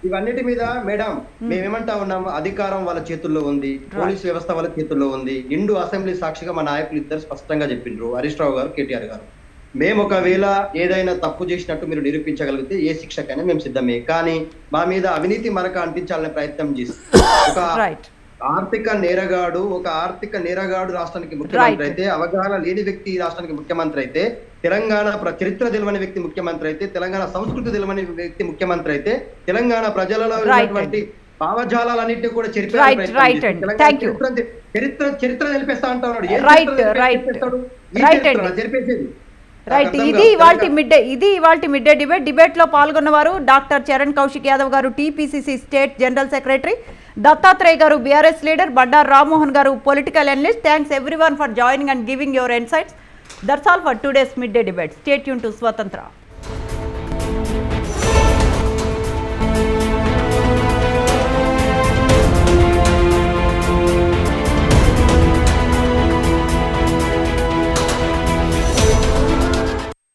ఇవన్నిటి మీద మేడం మేమేమంటా ఉన్నాము, అధికారం వాళ్ళ చేతుల్లో ఉంది, పోలీస్ వ్యవస్థ వాళ్ళ చేతుల్లో ఉంది. నిండు అసెంబ్లీ సాక్షిగా మా నాయకులు ఇద్దరు స్పష్టంగా చెప్పిండ్రు, హరీష్ రావు గారు, కేటీఆర్ గారు. మేము ఒకవేళ ఏదైనా తప్పు చేసినట్టు మీరు నిరూపించగలిగితే ఏ శిక్షకైనా మేము సిద్ధమే. కానీ మా మీద అవినీతి మరక అంటించాలనే ప్రయత్నం చేసి ఒక ఆర్థిక నేరగాడు రాష్ట్రానికి ముఖ్యమంత్రి అయితే, అవగాహన లేని వ్యక్తి రాష్ట్రానికి ముఖ్యమంత్రి అయితే, తెలంగాణ చరిత్ర తెలియని వ్యక్తి ముఖ్యమంత్రి అయితే, తెలంగాణ సంస్కృతి తెలియని వ్యక్తి ముఖ్యమంత్రి అయితే, తెలంగాణ ప్రజలలో ఉన్నటువంటి భావజాలన్నింటినీ కూడా చరిత్ర తెలిపేస్తా అంటా ఉన్నాడు. రైట్. ఇది ఇవాల్టి మిడ్ డే డిబేట్ లో పాల్గొన్నవారు డాక్టర్ చరణ్ కౌశిక్ యాదవ్ గారు, TPCC state general secretary, Dattatreya గారు, బీఆర్ఎస్ లీడర్, బండారు రామ్మోహన్ గారు, political analyst. Thanks everyone for joining and giving your insights. That's all for today's midday debate. Stay tuned to Swatantra.